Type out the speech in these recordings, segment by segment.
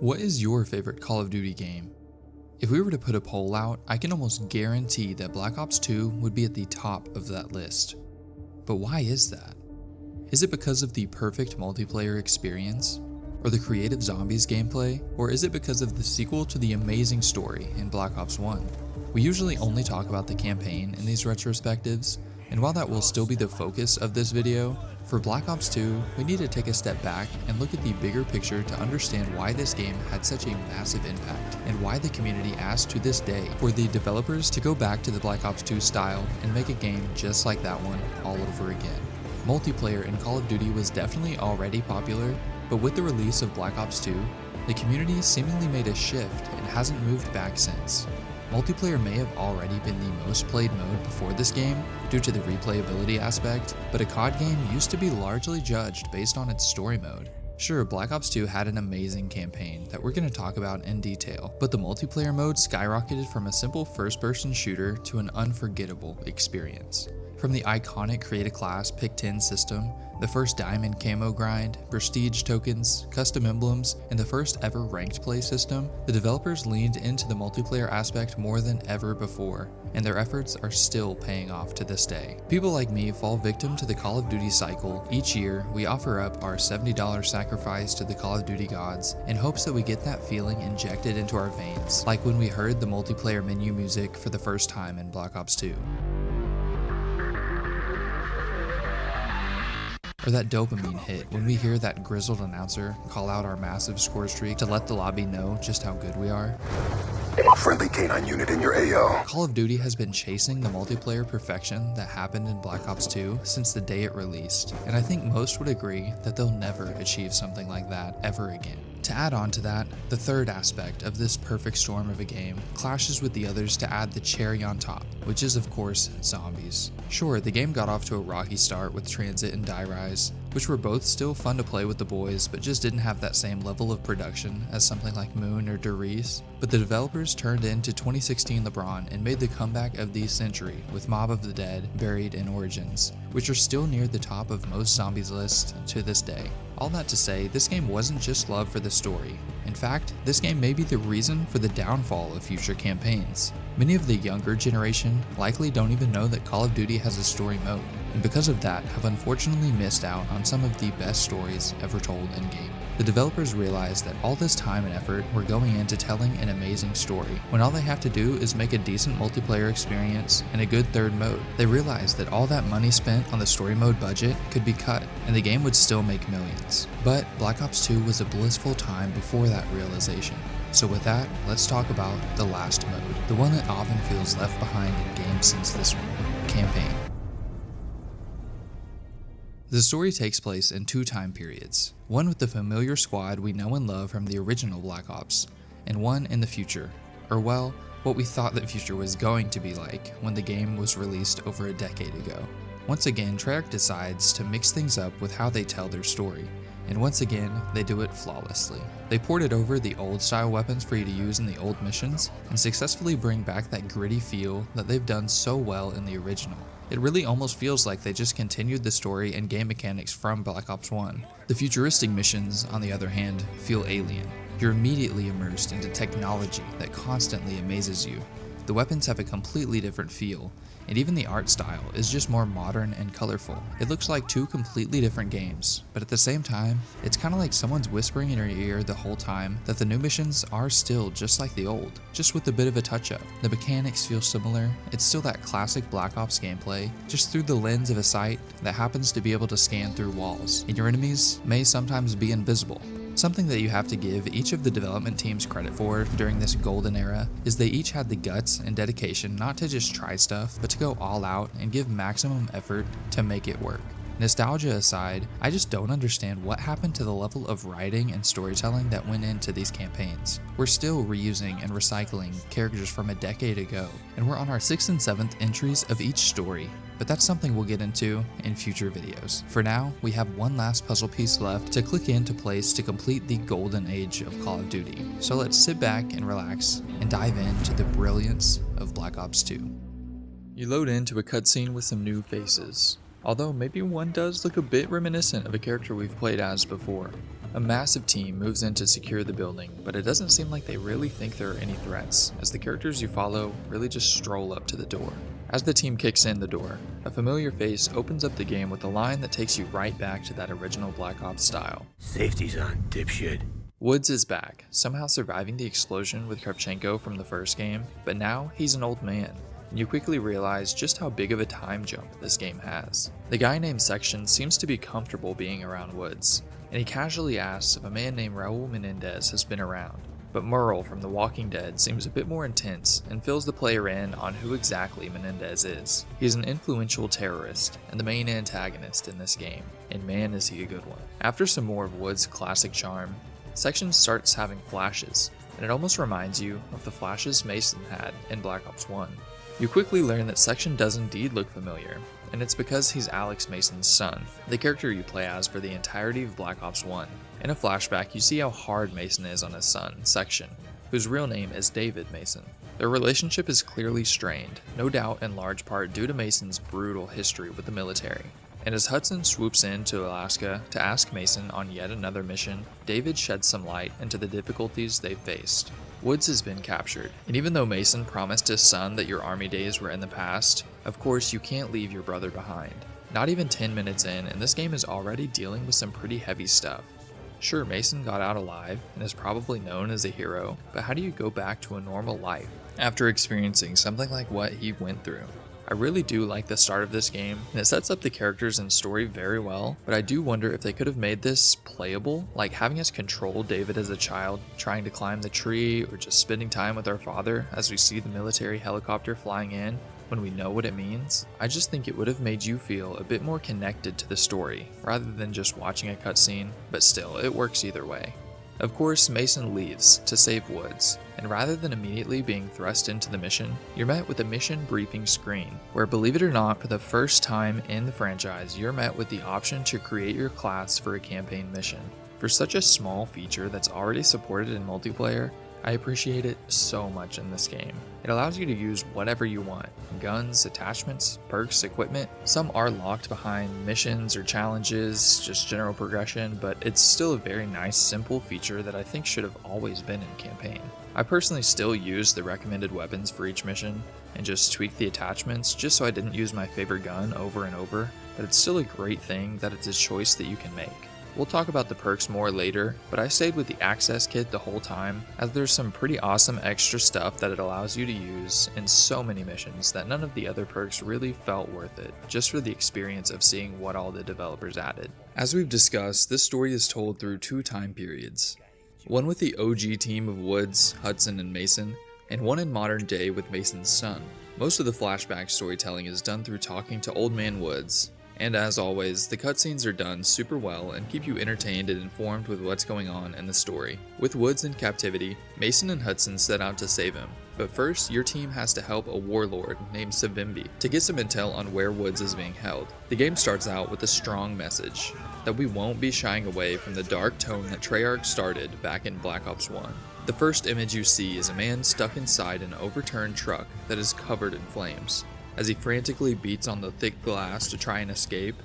What is your favorite Call of Duty game? If we were to put a poll out, I can almost guarantee that Black Ops 2 would be at the top of that list. But why is that? Is it because of the perfect multiplayer experience? Or the creative zombies gameplay? Or is it because of the sequel to the amazing story in Black Ops 1? We usually only talk about the campaign in these retrospectives, and while that will still be the focus of this video, for Black Ops 2, we need to take a step back and look at the bigger picture to understand why this game had such a massive impact, and why the community asks to this day for the developers to go back to the Black Ops 2 style and make a game just like that one all over again. Multiplayer in Call of Duty was definitely already popular, but with the release of Black Ops 2, the community seemingly made a shift and hasn't moved back since. Multiplayer may have already been the most played mode before this game due to the replayability aspect, but a COD game used to be largely judged based on its story mode. Sure, Black Ops 2 had an amazing campaign that we're going to talk about in detail, but the multiplayer mode skyrocketed from a simple first-person shooter to an unforgettable experience. From the iconic Create a Class Pick 10 system, the first diamond camo grind, prestige tokens, custom emblems, and the first ever ranked play system, the developers leaned into the multiplayer aspect more than ever before, and their efforts are still paying off to this day. People like me fall victim to the Call of Duty cycle. Each year, we offer up our $70 sacrifice to the Call of Duty gods in hopes that we get that feeling injected into our veins, like when we heard the multiplayer menu music for the first time in Black Ops 2. Or that dopamine hit when we hear that grizzled announcer call out our massive score streak to let the lobby know just how good we are. Friendly canine unit in your AO. Call of Duty has been chasing the multiplayer perfection that happened in Black Ops 2 since the day it released, and I think most would agree that they'll never achieve something like that ever again. To add on to that, the third aspect of this perfect storm of a game clashes with the others to add the cherry on top, which is of course zombies. Sure, the game got off to a rocky start with Transit and Die Rise, which were both still fun to play with the boys, but just didn't have that same level of production as something like Moon or Derice. But the developers turned into 2016 LeBron and made the comeback of the century with Mob of the Dead, Buried, and Origins, which are still near the top of most zombies lists to this day. All that to say, this game wasn't just love for the story. In fact, this game may be the reason for the downfall of future campaigns. Many of the younger generation likely don't even know that Call of Duty has a story mode, and because of that have unfortunately missed out on some of the best stories ever told in-game. The developers realized that all this time and effort were going into telling an amazing story, when all they have to do is make a decent multiplayer experience and a good third mode. They realized that all that money spent on the story mode budget could be cut, and the game would still make millions. But Black Ops 2 was a blissful time before that realization. So with that, let's talk about the last mode, the one that often feels left behind in games since this one, Campaign. The story takes place in two time periods, one with the familiar squad we know and love from the original Black Ops, and one in the future, or well, what we thought the future was going to be like when the game was released over a decade ago. Once again, Treyarch decides to mix things up with how they tell their story, and once again, they do it flawlessly. They ported over the old style weapons for you to use in the old missions, and successfully bring back that gritty feel that they've done so well in the original. It really almost feels like they just continued the story and game mechanics from Black Ops 1. The futuristic missions, on the other hand, feel alien. You're immediately immersed into technology that constantly amazes you. The weapons have a completely different feel, and even the art style is just more modern and colorful. It looks like two completely different games, but at the same time, it's kind of like someone's whispering in your ear the whole time that the new missions are still just like the old, just with a bit of a touch-up. The mechanics feel similar, it's still that classic Black Ops gameplay, just through the lens of a sight that happens to be able to scan through walls, and your enemies may sometimes be invisible. Something that you have to give each of the development teams credit for during this golden era is they each had the guts and dedication not to just try stuff, but to go all out and give maximum effort to make it work. Nostalgia aside, I just don't understand what happened to the level of writing and storytelling that went into these campaigns. We're still reusing and recycling characters from a decade ago, and we're on our 6th and 7th entries of each story. But that's something we'll get into in future videos. For now, we have one last puzzle piece left to click into place to complete the golden age of Call of Duty. So let's sit back and relax and dive into the brilliance of Black Ops 2. You load into a cutscene with some new faces, although maybe one does look a bit reminiscent of a character we've played as before. A massive team moves in to secure the building, but it doesn't seem like they really think there are any threats, as the characters you follow really just stroll up to the door. As the team kicks in the door, a familiar face opens up the game with a line that takes you right back to that original Black Ops style. Safety's on, dipshit. Woods is back, somehow surviving the explosion with Kravchenko from the first game, but now he's an old man, and you quickly realize just how big of a time jump this game has. The guy named Section seems to be comfortable being around Woods, and he casually asks if a man named Raul Menendez has been around. But Merle from The Walking Dead seems a bit more intense and fills the player in on who exactly Menendez is. He's an influential terrorist and the main antagonist in this game, and man is he a good one. After some more of Wood's classic charm, Section starts having flashes, and it almost reminds you of the flashes Mason had in Black Ops 1. You quickly learn that Section does indeed look familiar, and it's because he's Alex Mason's son, the character you play as for the entirety of Black Ops 1. In a flashback, you see how hard Mason is on his son, Section, whose real name is David Mason. Their relationship is clearly strained, no doubt in large part due to Mason's brutal history with the military. And as Hudson swoops into Alaska to ask Mason on yet another mission, David sheds some light into the difficulties they've faced. Woods has been captured, and even though Mason promised his son that your army days were in the past, of course you can't leave your brother behind. Not even 10 minutes in, and this game is already dealing with some pretty heavy stuff. Sure, Mason got out alive and is probably known as a hero, but how do you go back to a normal life after experiencing something like what he went through? I really do like the start of this game, and it sets up the characters and story very well, but I do wonder if they could have made this playable, like having us control David as a child, trying to climb the tree, or just spending time with our father as we see the military helicopter flying in when we know what it means. I just think it would have made you feel a bit more connected to the story, rather than just watching a cutscene, but still, it works either way. Of course, Mason leaves to save Woods, and rather than immediately being thrust into the mission, you're met with a mission briefing screen, where believe it or not, for the first time in the franchise, you're met with the option to create your class for a campaign mission. For such a small feature that's already supported in multiplayer, I appreciate it so much in this game. It allows you to use whatever you want: guns, attachments, perks, equipment. Some are locked behind missions or challenges, just general progression, but it's still a very nice, simple feature that I think should have always been in campaign. I personally still use the recommended weapons for each mission and just tweak the attachments just so I didn't use my favorite gun over and over, but it's still a great thing that it's a choice that you can make. We'll talk about the perks more later, but I stayed with the access kit the whole time, as there's some pretty awesome extra stuff that it allows you to use in so many missions that none of the other perks really felt worth it, just for the experience of seeing what all the developers added. As we've discussed, this story is told through two time periods. One with the OG team of Woods, Hudson, and Mason, and one in modern day with Mason's son. Most of the flashback storytelling is done through talking to Old Man Woods, and as always, the cutscenes are done super well and keep you entertained and informed with what's going on in the story. With Woods in captivity, Mason and Hudson set out to save him, but first your team has to help a warlord named Savimbi to get some intel on where Woods is being held. The game starts out with a strong message that we won't be shying away from the dark tone that Treyarch started back in Black Ops 1. The first image you see is a man stuck inside an overturned truck that is covered in flames. As he frantically beats on the thick glass to try and escape,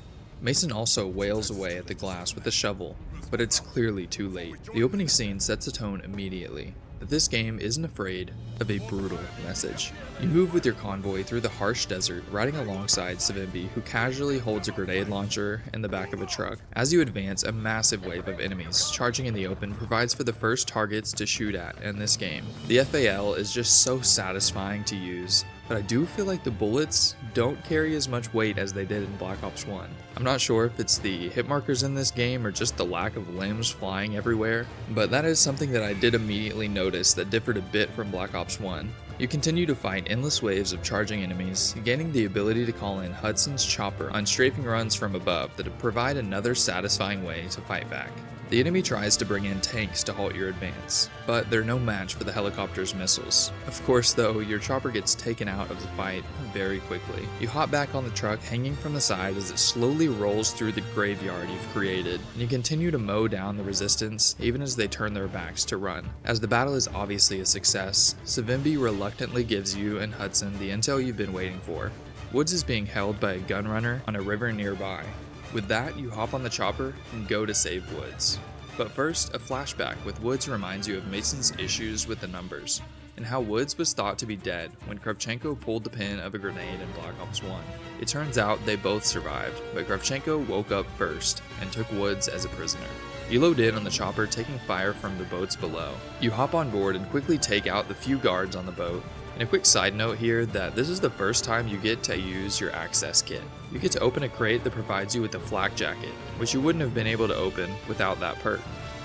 Mason also wails away at the glass with a shovel, but it's clearly too late. The opening scene sets a tone immediately that this game isn't afraid of a brutal message. You move with your convoy through the harsh desert, riding alongside Savimbi, who casually holds a grenade launcher in the back of a truck. As you advance, a massive wave of enemies charging in the open provides for the first targets to shoot at in this game. The FAL is just so satisfying to use, but I do feel like the bullets don't carry as much weight as they did in Black Ops 1. I'm not sure if it's the hit markers in this game or just the lack of limbs flying everywhere, but that is something that I did immediately notice that differed a bit from Black Ops 1. You continue to fight endless waves of charging enemies, gaining the ability to call in Hudson's chopper on strafing runs from above that provide another satisfying way to fight back. The enemy tries to bring in tanks to halt your advance, but they're no match for the helicopter's missiles. Of course though, your chopper gets taken out of the fight very quickly. You hop back on the truck hanging from the side as it slowly rolls through the graveyard you've created, and you continue to mow down the resistance even as they turn their backs to run. As the battle is obviously a success, Savimbi reluctantly gives you and Hudson the intel you've been waiting for. Woods is being held by a gun runner on a river nearby. With that, you hop on the chopper and go to save Woods. But first, a flashback with Woods reminds you of Mason's issues with the numbers, and how Woods was thought to be dead when Kravchenko pulled the pin of a grenade in Black Ops 1. It turns out they both survived, but Kravchenko woke up first and took Woods as a prisoner. You load in on the chopper, taking fire from the boats below. You hop on board and quickly take out the few guards on the boat. And a quick side note here that this is the first time you get to use your access kit. You get to open a crate that provides you with a flak jacket, which you wouldn't have been able to open without that perk.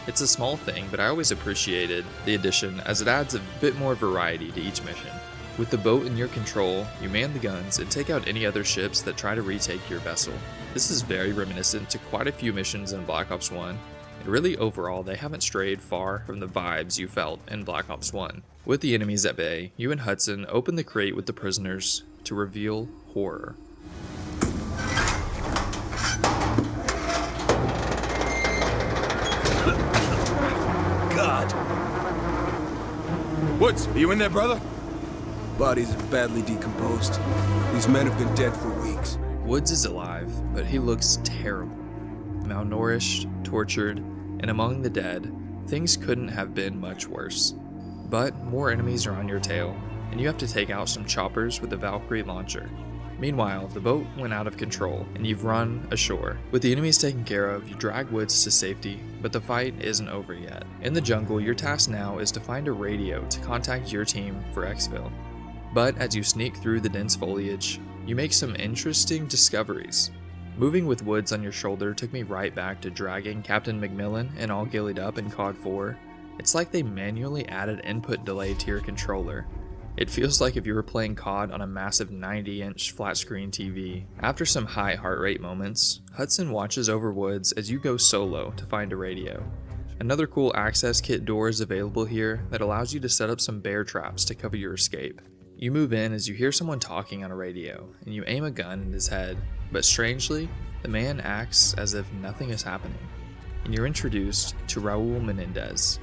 It's a small thing, but I always appreciated the addition as it adds a bit more variety to each mission. With the boat in your control, you man the guns and take out any other ships that try to retake your vessel. This is very reminiscent to quite a few missions in Black Ops 1, and really overall they haven't strayed far from the vibes you felt in Black Ops 1. With the enemies at bay, you and Hudson open the crate with the prisoners to reveal horror. God! Woods, are you in there, brother? Bodies are badly decomposed. These men have been dead for weeks. Woods is alive, but he looks terrible. Malnourished, tortured, and among the dead, things couldn't have been much worse. But more enemies are on your tail, and you have to take out some choppers with the Valkyrie launcher. Meanwhile, the boat went out of control, and you've run ashore. With the enemies taken care of, you drag Woods to safety, but the fight isn't over yet. In the jungle, your task now is to find a radio to contact your team for exfil. But as you sneak through the dense foliage, you make some interesting discoveries. Moving with Woods on your shoulder took me right back to dragging Captain McMillan and all gillied up in COD 4. It's like they manually added input delay to your controller. It feels like if you were playing COD on a massive 90-inch flat-screen TV. After some high heart rate moments, Hudson watches over Woods as you go solo to find a radio. Another cool access kit door is available here that allows you to set up some bear traps to cover your escape. You move in as you hear someone talking on a radio, and you aim a gun at his head, but strangely, the man acts as if nothing is happening, and you're introduced to Raul Menendez.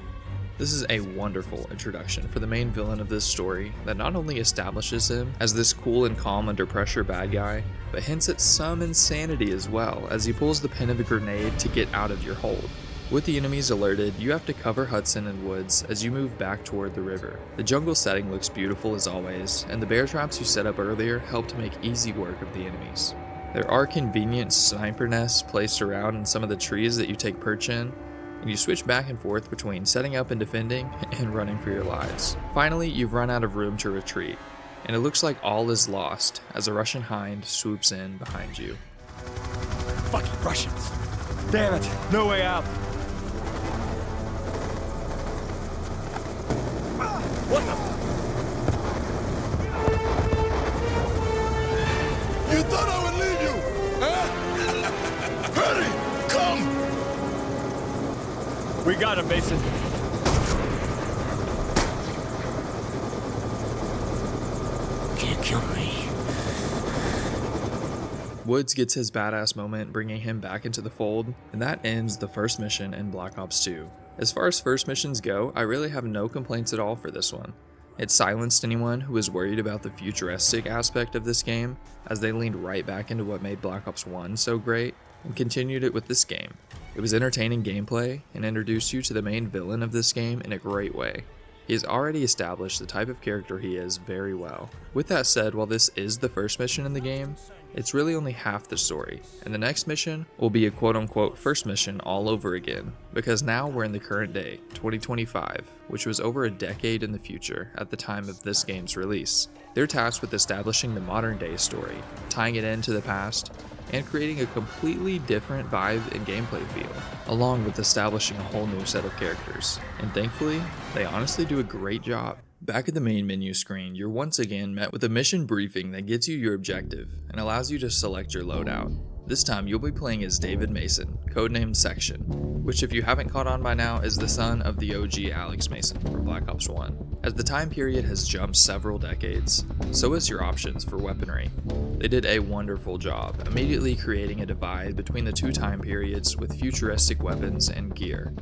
This is a wonderful introduction for the main villain of this story that not only establishes him as this cool and calm under pressure bad guy, but hints at some insanity as well as he pulls the pin of a grenade to get out of your hold. With the enemies alerted, you have to cover Hudson and Woods as you move back toward the river. The jungle setting looks beautiful as always, and the bear traps you set up earlier help to make easy work of the enemies. There are convenient sniper nests placed around in some of the trees that you take perch in, and you switch back and forth between setting up and defending and running for your lives. Finally, you've run out of room to retreat, and it looks like all is lost as a Russian hind swoops in behind you. Fucking Russians! Damn it, no way out! What the? You thought I would leave you, huh? Hurry, come! We got him, Mason. Can't kill me. Woods gets his badass moment, bringing him back into the fold, and that ends the first mission in Black Ops 2. As far as first missions go, I really have no complaints at all for this one. It silenced anyone who was worried about the futuristic aspect of this game, as they leaned right back into what made Black Ops 1 so great, and continued it with this game. It was entertaining gameplay, and introduced you to the main villain of this game in a great way. He has already established the type of character he is very well. With that said, while this is the first mission in the game, it's really only half the story, and the next mission will be a quote-unquote first mission all over again, because now we're in the current day, 2025, which was over a decade in the future at the time of this game's release. They're tasked with establishing the modern day story, tying it into the past, and creating a completely different vibe and gameplay feel, along with establishing a whole new set of characters. And thankfully, they honestly do a great job. Back at the main menu screen, you're once again met with a mission briefing that gives you your objective and allows you to select your loadout. This time you'll be playing as David Mason, codenamed Section, which if you haven't caught on by now is the son of the OG Alex Mason from Black Ops 1. As the time period has jumped several decades, so has your options for weaponry. They did a wonderful job, immediately creating a divide between the two time periods with futuristic weapons and gear.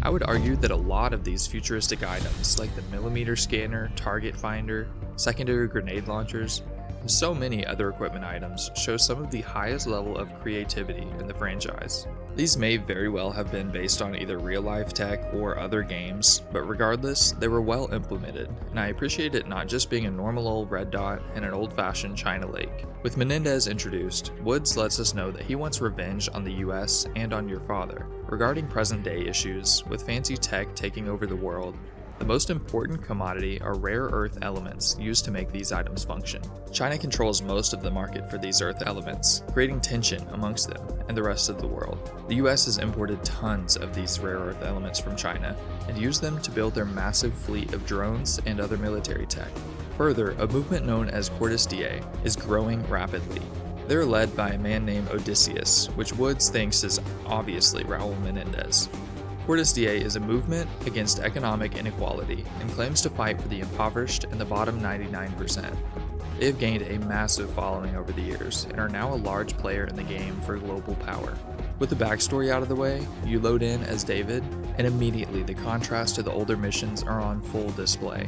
I would argue that a lot of these futuristic items, like the millimeter scanner, target finder, secondary grenade launchers, So many other equipment items show some of the highest level of creativity in the franchise. These may very well have been based on either real-life tech or other games, but regardless, they were well implemented, and I appreciate it not just being a normal old red dot and an old-fashioned China lake. With Menendez introduced, Woods lets us know that he wants revenge on the US and on your father. Regarding present-day issues, with fancy tech taking over the world, the most important commodity are rare earth elements used to make these items function. China controls most of the market for these earth elements, creating tension amongst them and the rest of the world. The US has imported tons of these rare earth elements from China and used them to build their massive fleet of drones and other military tech. Further, a movement known as Cortes DA is growing rapidly. They're led by a man named Odysseus, which Woods thinks is obviously Raul Menendez. Cortes DA is a movement against economic inequality and claims to fight for the impoverished and the bottom 99%. They have gained a massive following over the years and are now a large player in the game for global power. With the backstory out of the way, you load in as David, and immediately the contrast to the older missions are on full display.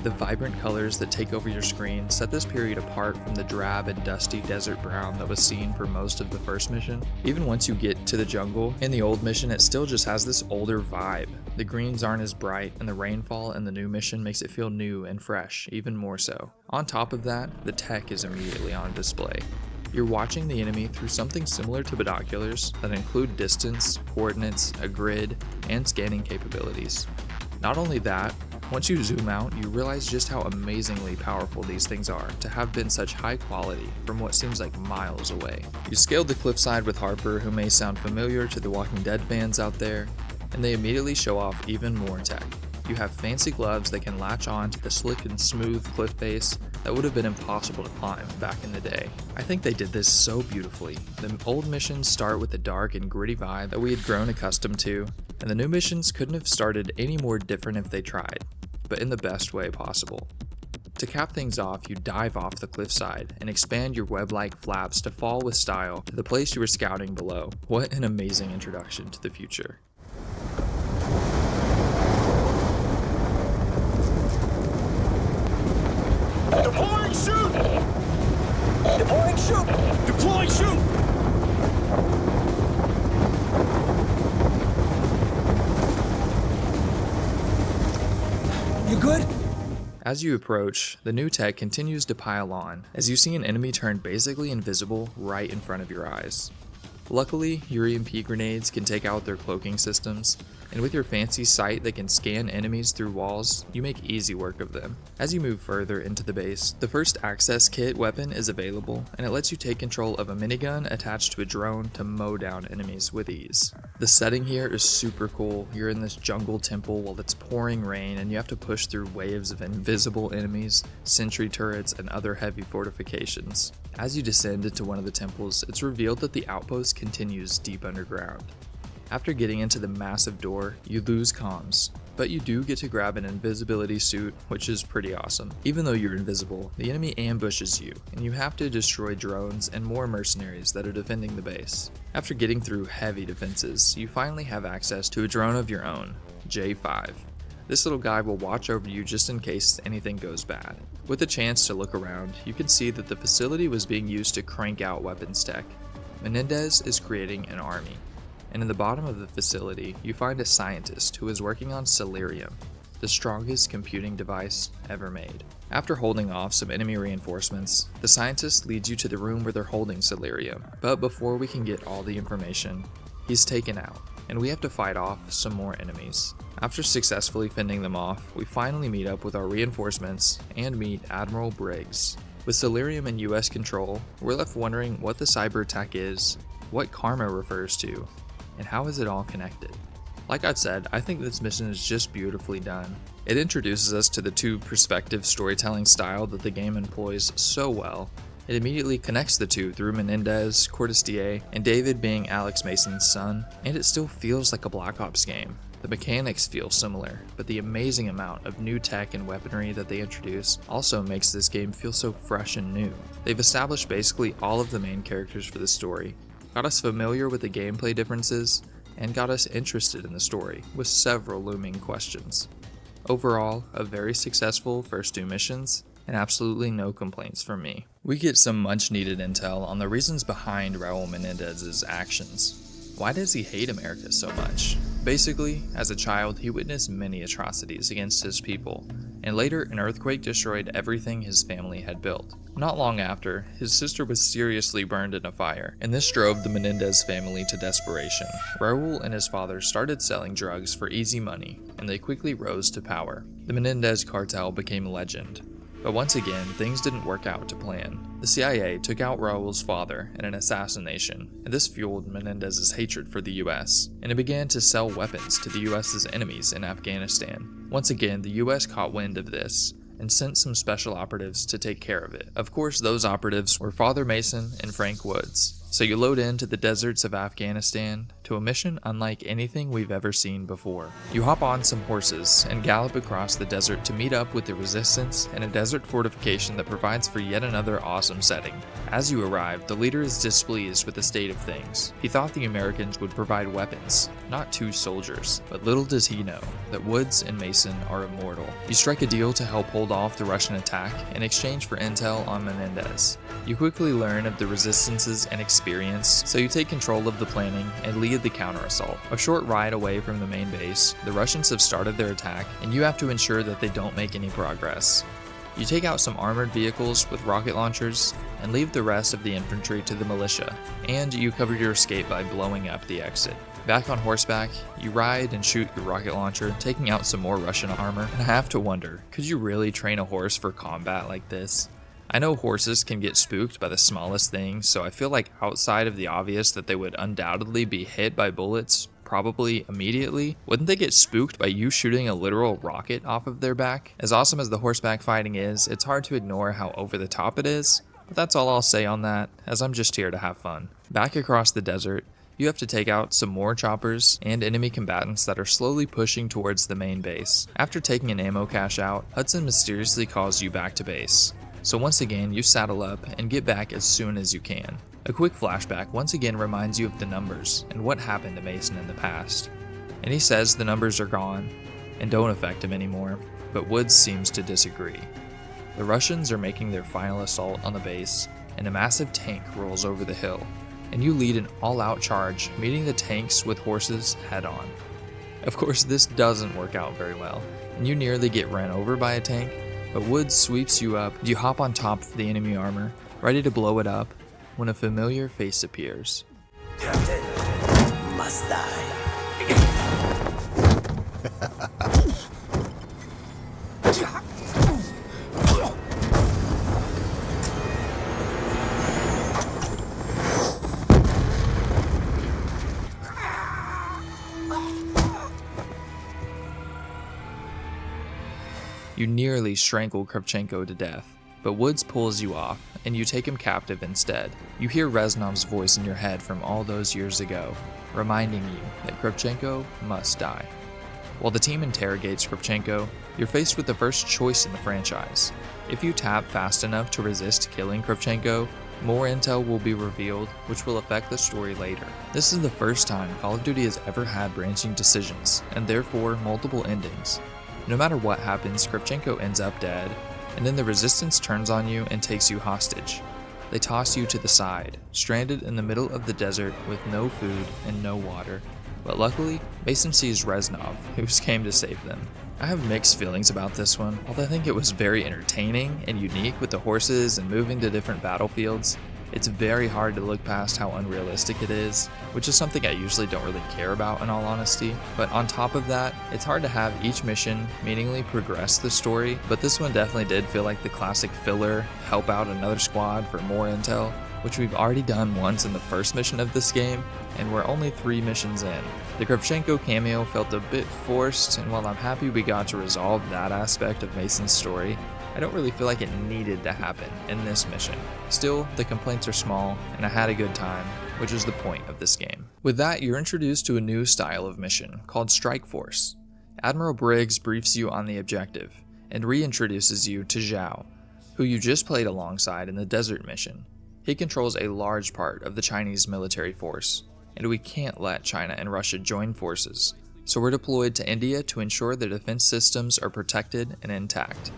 The vibrant colors that take over your screen set this period apart from the drab and dusty desert brown that was seen for most of the first mission. Even once you get to the jungle, in the old mission it still just has this older vibe. The greens aren't as bright, and the rainfall in the new mission makes it feel new and fresh, even more so. On top of that, the tech is immediately on display. You're watching the enemy through something similar to binoculars that include distance, coordinates, a grid, and scanning capabilities. Not only that, once you zoom out, you realize just how amazingly powerful these things are to have been such high quality from what seems like miles away. You scaled the cliffside with Harper, who may sound familiar to the Walking Dead fans out there, and they immediately show off even more tech. You have fancy gloves that can latch on to the slick and smooth cliff face that would have been impossible to climb back in the day. I think they did this so beautifully. The old missions start with the dark and gritty vibe that we had grown accustomed to, and the new missions couldn't have started any more different if they tried, but in the best way possible. To cap things off, you dive off the cliffside and expand your web-like flaps to fall with style to the place you were scouting below. What an amazing introduction to the future. Deploying shoot! Deploying shoot! Deploying shoot! You good? As you approach, the new tech continues to pile on, as you see an enemy turn basically invisible right in front of your eyes. Luckily, your EMP grenades can take out their cloaking systems, and with your fancy sight that can scan enemies through walls, you make easy work of them. As you move further into the base, the first access kit weapon is available, and it lets you take control of a minigun attached to a drone to mow down enemies with ease. The setting here is super cool. You're in this jungle temple while it's pouring rain, and you have to push through waves of invisible enemies, sentry turrets, and other heavy fortifications. As you descend into one of the temples, it's revealed that the outpost continues deep underground. After getting into the massive door, you lose comms, but you do get to grab an invisibility suit, which is pretty awesome. Even though you're invisible, the enemy ambushes you, and you have to destroy drones and more mercenaries that are defending the base. After getting through heavy defenses, you finally have access to a drone of your own, J5. This little guy will watch over you just in case anything goes bad. With a chance to look around, you can see that the facility was being used to crank out weapons tech. Menendez is creating an army, and in the bottom of the facility, you find a scientist who is working on Celerium, the strongest computing device ever made. After holding off some enemy reinforcements, the scientist leads you to the room where they're holding Celerium, but before we can get all the information, he's taken out, and we have to fight off some more enemies. After successfully fending them off, we finally meet up with our reinforcements and meet Admiral Briggs. With Celerium in US control, we're left wondering what the cyber attack is, what karma refers to, and how is it all connected. Like I've said, I think this mission is just beautifully done. It introduces us to the two-perspective storytelling style that the game employs so well. It immediately connects the two through Menendez, Cortes DA, and David being Alex Mason's son, and it still feels like a Black Ops game. The mechanics feel similar, but the amazing amount of new tech and weaponry that they introduce also makes this game feel so fresh and new. They've established basically all of the main characters for the story, got us familiar with the gameplay differences, and got us interested in the story with several looming questions. Overall, a very successful first two missions, and absolutely no complaints from me. We get some much needed intel on the reasons behind Raul Menendez's actions. Why does he hate America so much? Basically, as a child, he witnessed many atrocities against his people, and later an earthquake destroyed everything his family had built. Not long after, his sister was seriously burned in a fire, and this drove the Menendez family to desperation. Raul and his father started selling drugs for easy money, and they quickly rose to power. The Menendez cartel became legend. But once again, things didn't work out to plan. The CIA took out Raul's father in an assassination, and this fueled Menendez's hatred for the US, and it began to sell weapons to the US's enemies in Afghanistan. Once again, the US caught wind of this, and sent some special operatives to take care of it. Of course, those operatives were Father Mason and Frank Woods. So you load into the deserts of Afghanistan to a mission unlike anything we've ever seen before. You hop on some horses and gallop across the desert to meet up with the resistance in a desert fortification that provides for yet another awesome setting. As you arrive, the leader is displeased with the state of things. He thought the Americans would provide weapons, not 2 soldiers, but little does he know that Woods and Mason are immortal. You strike a deal to help hold off the Russian attack in exchange for intel on Menendez. You quickly learn of the resistance's inexperience, so you take control of the planning and lead the counter-assault. A short ride away from the main base, the Russians have started their attack, and you have to ensure that they don't make any progress. You take out some armored vehicles with rocket launchers, and leave the rest of the infantry to the militia, and you cover your escape by blowing up the exit. Back on horseback, you ride and shoot your rocket launcher, taking out some more Russian armor, and I have to wonder, could you really train a horse for combat like this? I know horses can get spooked by the smallest things, so I feel like outside of the obvious that they would undoubtedly be hit by bullets, probably immediately, wouldn't they get spooked by you shooting a literal rocket off of their back? As awesome as the horseback fighting is, it's hard to ignore how over the top it is, but that's all I'll say on that, as I'm just here to have fun. Back across the desert, you have to take out some more choppers and enemy combatants that are slowly pushing towards the main base. After taking an ammo cache out, Hudson mysteriously calls you back to base. So once again, you saddle up and get back as soon as you can. A quick flashback once again reminds you of the numbers and what happened to Mason in the past. And he says the numbers are gone and don't affect him anymore, but Woods seems to disagree. The Russians are making their final assault on the base, and a massive tank rolls over the hill, and you lead an all-out charge, meeting the tanks with horses head-on. Of course, this doesn't work out very well, and you nearly get ran over by a tank, but Woods sweeps you up, and you hop on top of the enemy armor, ready to blow it up, when a familiar face appears. Captain, must die. You nearly strangle Kravchenko to death, but Woods pulls you off, and you take him captive instead. You hear Reznov's voice in your head from all those years ago, reminding you that Kravchenko must die. While the team interrogates Kravchenko, you're faced with the first choice in the franchise. If you tap fast enough to resist killing Kravchenko, more intel will be revealed, which will affect the story later. This is the first time Call of Duty has ever had branching decisions, and therefore multiple endings. No matter what happens, Kravchenko ends up dead, and then the resistance turns on you and takes you hostage. They toss you to the side, stranded in the middle of the desert with no food and no water. But luckily, Mason sees Reznov, who came to save them. I have mixed feelings about this one. Although I think it was very entertaining and unique with the horses and moving to different battlefields, it's very hard to look past how unrealistic it is, which is something I usually don't really care about in all honesty. But on top of that, it's hard to have each mission meaningfully progress the story, but this one definitely did feel like the classic filler, help out another squad for more intel, which we've already done once in the first mission of this game, and we're only 3 missions in. The Kravchenko cameo felt a bit forced, and while I'm happy we got to resolve that aspect of Mason's story, I don't really feel like it needed to happen in this mission. Still, the complaints are small, and I had a good time, which is the point of this game. With that, you're introduced to a new style of mission, called Strike Force. Admiral Briggs briefs you on the objective, and reintroduces you to Zhao, who you just played alongside in the desert mission. He controls a large part of the Chinese military force, and we can't let China and Russia join forces, so we're deployed to India to ensure their defense systems are protected and intact.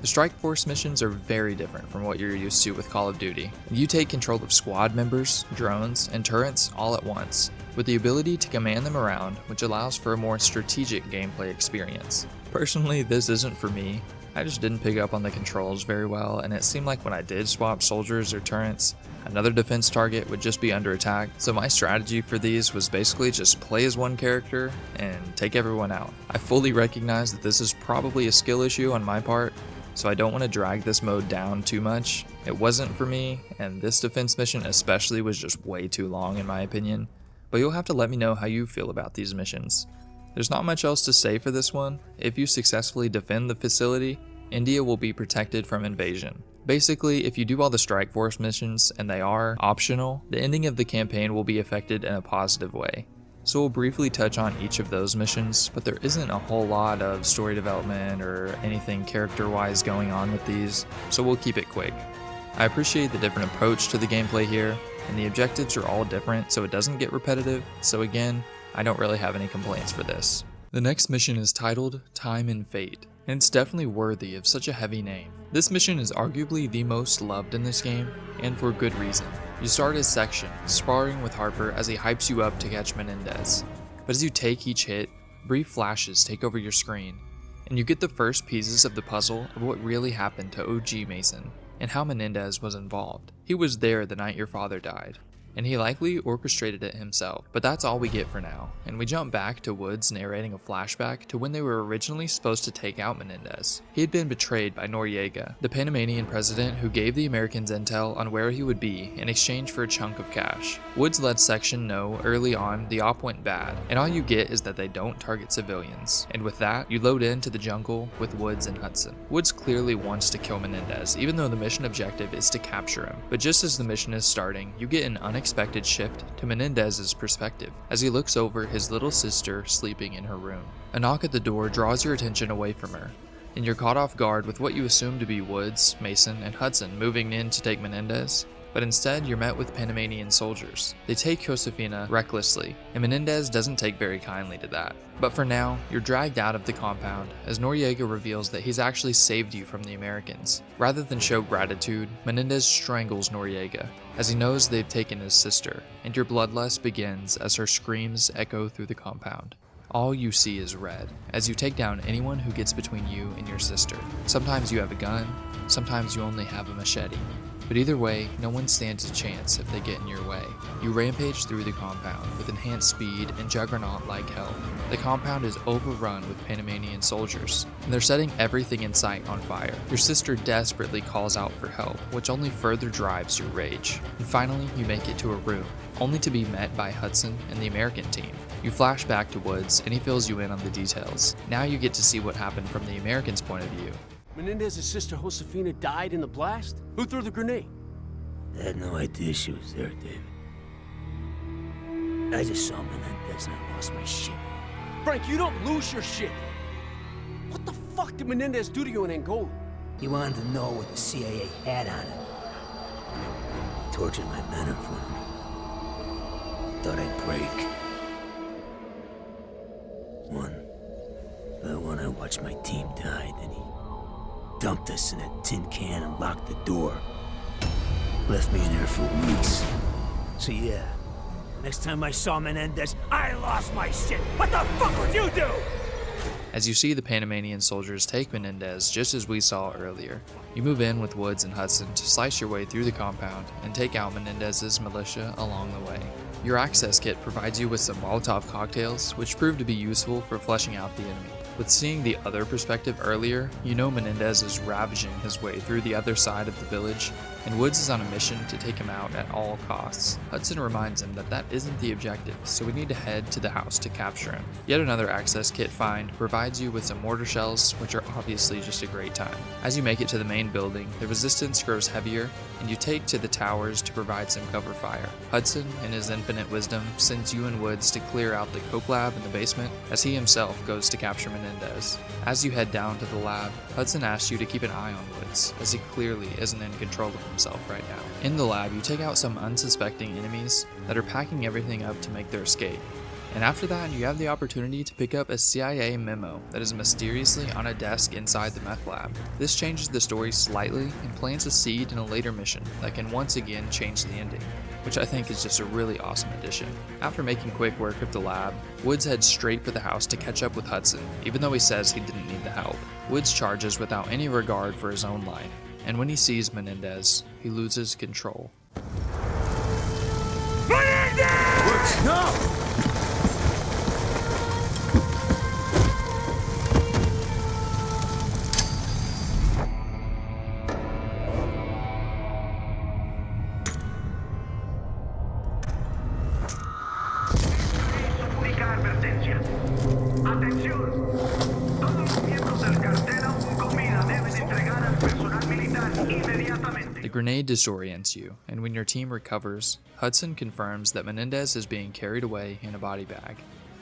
The Strike Force missions are very different from what you're used to with Call of Duty. You take control of squad members, drones, and turrets all at once, with the ability to command them around, which allows for a more strategic gameplay experience. Personally, this isn't for me. I just didn't pick up on the controls very well, and it seemed like when I did swap soldiers or turrets, another defense target would just be under attack. So my strategy for these was basically just play as one character and take everyone out. I fully recognize that this is probably a skill issue on my part, so I don't want to drag this mode down too much. It wasn't for me, and this defense mission especially was just way too long in my opinion, but you'll have to let me know how you feel about these missions. There's not much else to say for this one. If you successfully defend the facility, India will be protected from invasion. Basically, if you do all the Strike Force missions, and they are optional, the ending of the campaign will be affected in a positive way. So we'll briefly touch on each of those missions, but there isn't a whole lot of story development or anything character-wise going on with these, so we'll keep it quick. I appreciate the different approach to the gameplay here, and the objectives are all different so it doesn't get repetitive, so again, I don't really have any complaints for this. The next mission is titled Time and Fate, and it's definitely worthy of such a heavy name. This mission is arguably the most loved in this game, and for good reason. You start as Section, sparring with Harper as he hypes you up to catch Menendez. But as you take each hit, brief flashes take over your screen, and you get the first pieces of the puzzle of what really happened to OG Mason, and how Menendez was involved. He was there the night your father died, and he likely orchestrated it himself, but that's all we get for now, and we jump back to Woods narrating a flashback to when they were originally supposed to take out Menendez. He had been betrayed by Noriega, the Panamanian president who gave the Americans intel on where he would be in exchange for a chunk of cash. Woods let Section know early on the op went bad, and all you get is that they don't target civilians, and with that, you load into the jungle with Woods and Hudson. Woods clearly wants to kill Menendez, even though the mission objective is to capture him, but just as the mission is starting, you get an unexpected shift to Menendez's perspective as he looks over his little sister sleeping in her room. A knock at the door draws your attention away from her, and you're caught off guard with what you assume to be Woods, Mason, and Hudson moving in to take Menendez, but instead you're met with Panamanian soldiers. They take Josefina recklessly, and Menendez doesn't take very kindly to that. But for now, you're dragged out of the compound as Noriega reveals that he's actually saved you from the Americans. Rather than show gratitude, Menendez strangles Noriega as he knows they've taken his sister, and your bloodlust begins as her screams echo through the compound. All you see is red, as you take down anyone who gets between you and your sister. Sometimes you have a gun, sometimes you only have a machete. But either way, no one stands a chance if they get in your way. You rampage through the compound with enhanced speed and juggernaut-like health. The compound is overrun with Panamanian soldiers, and they're setting everything in sight on fire. Your sister desperately calls out for help, which only further drives your rage. And finally, you make it to a room, only to be met by Hudson and the American team. You flash back to Woods, and he fills you in on the details. Now you get to see what happened from the Americans' point of view. Menendez's sister Josefina died in the blast? Who threw the grenade? I had no idea she was there, David. I just saw Menendez and I lost my shit. Frank, you don't lose your shit! What the fuck did Menendez do to you in Angola? He wanted to know what the CIA had on him. Tortured my men in front of me. Thought I'd break. But when I watched my team die, then he dumped us in a tin can and locked the door. Left me in there for weeks. So yeah, next time I saw Menendez, I lost my shit. What the fuck would you do? As you see the Panamanian soldiers take Menendez just as we saw earlier, you move in with Woods and Hudson to slice your way through the compound and take out Menendez's militia along the way. Your access kit provides you with some Molotov cocktails, which prove to be useful for fleshing out the enemy. With seeing the other perspective earlier, you know Menendez is ravaging his way through the other side of the village, and Woods is on a mission to take him out at all costs. Hudson reminds him that that isn't the objective, so we need to head to the house to capture him. Yet another access kit find provides you with some mortar shells, which are obviously just a great time. As you make it to the main building, the resistance grows heavier, and you take to the towers to provide some cover fire. Hudson, in his infinite wisdom, sends you and Woods to clear out the coke lab in the basement, as he himself goes to capture Menendez. As you head down to the lab, Hudson asks you to keep an eye on Woods, as he clearly isn't in control of himself right now. In the lab, you take out some unsuspecting enemies that are packing everything up to make their escape. And after that, you have the opportunity to pick up a CIA memo that is mysteriously on a desk inside the meth lab. This changes the story slightly and plants a seed in a later mission that can once again change the ending, which I think is just a really awesome addition. After making quick work of the lab, Woods heads straight for the house to catch up with Hudson, even though he says he didn't need the help. Woods charges without any regard for his own life, and when he sees Menendez, he loses control. Woods, no! The grenade disorients you, and when your team recovers, Hudson confirms that Menendez is being carried away in a body bag,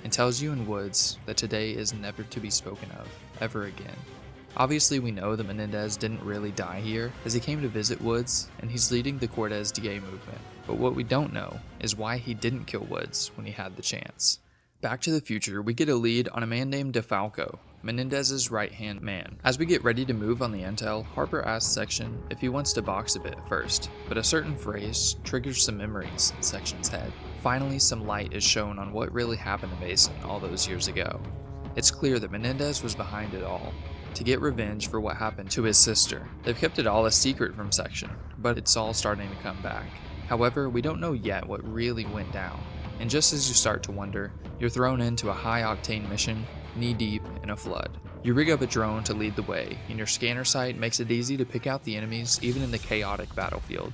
and tells you and Woods that today is never to be spoken of, ever again. Obviously we know that Menendez didn't really die here, as he came to visit Woods, and he's leading the Cortez DA movement, but what we don't know is why he didn't kill Woods when he had the chance. Back to the future, we get a lead on a man named DeFalco, Menendez's right-hand man. As we get ready to move on the intel, Harper asks Section if he wants to box a bit first, but a certain phrase triggers some memories in Section's head. Finally, some light is shown on what really happened to Mason all those years ago. It's clear that Menendez was behind it all, to get revenge for what happened to his sister. They've kept it all a secret from Section, but it's all starting to come back. However, we don't know yet what really went down, and just as you start to wonder, you're thrown into a high-octane mission, knee-deep in a flood. You rig up a drone to lead the way, and your scanner sight makes it easy to pick out the enemies even in the chaotic battlefield.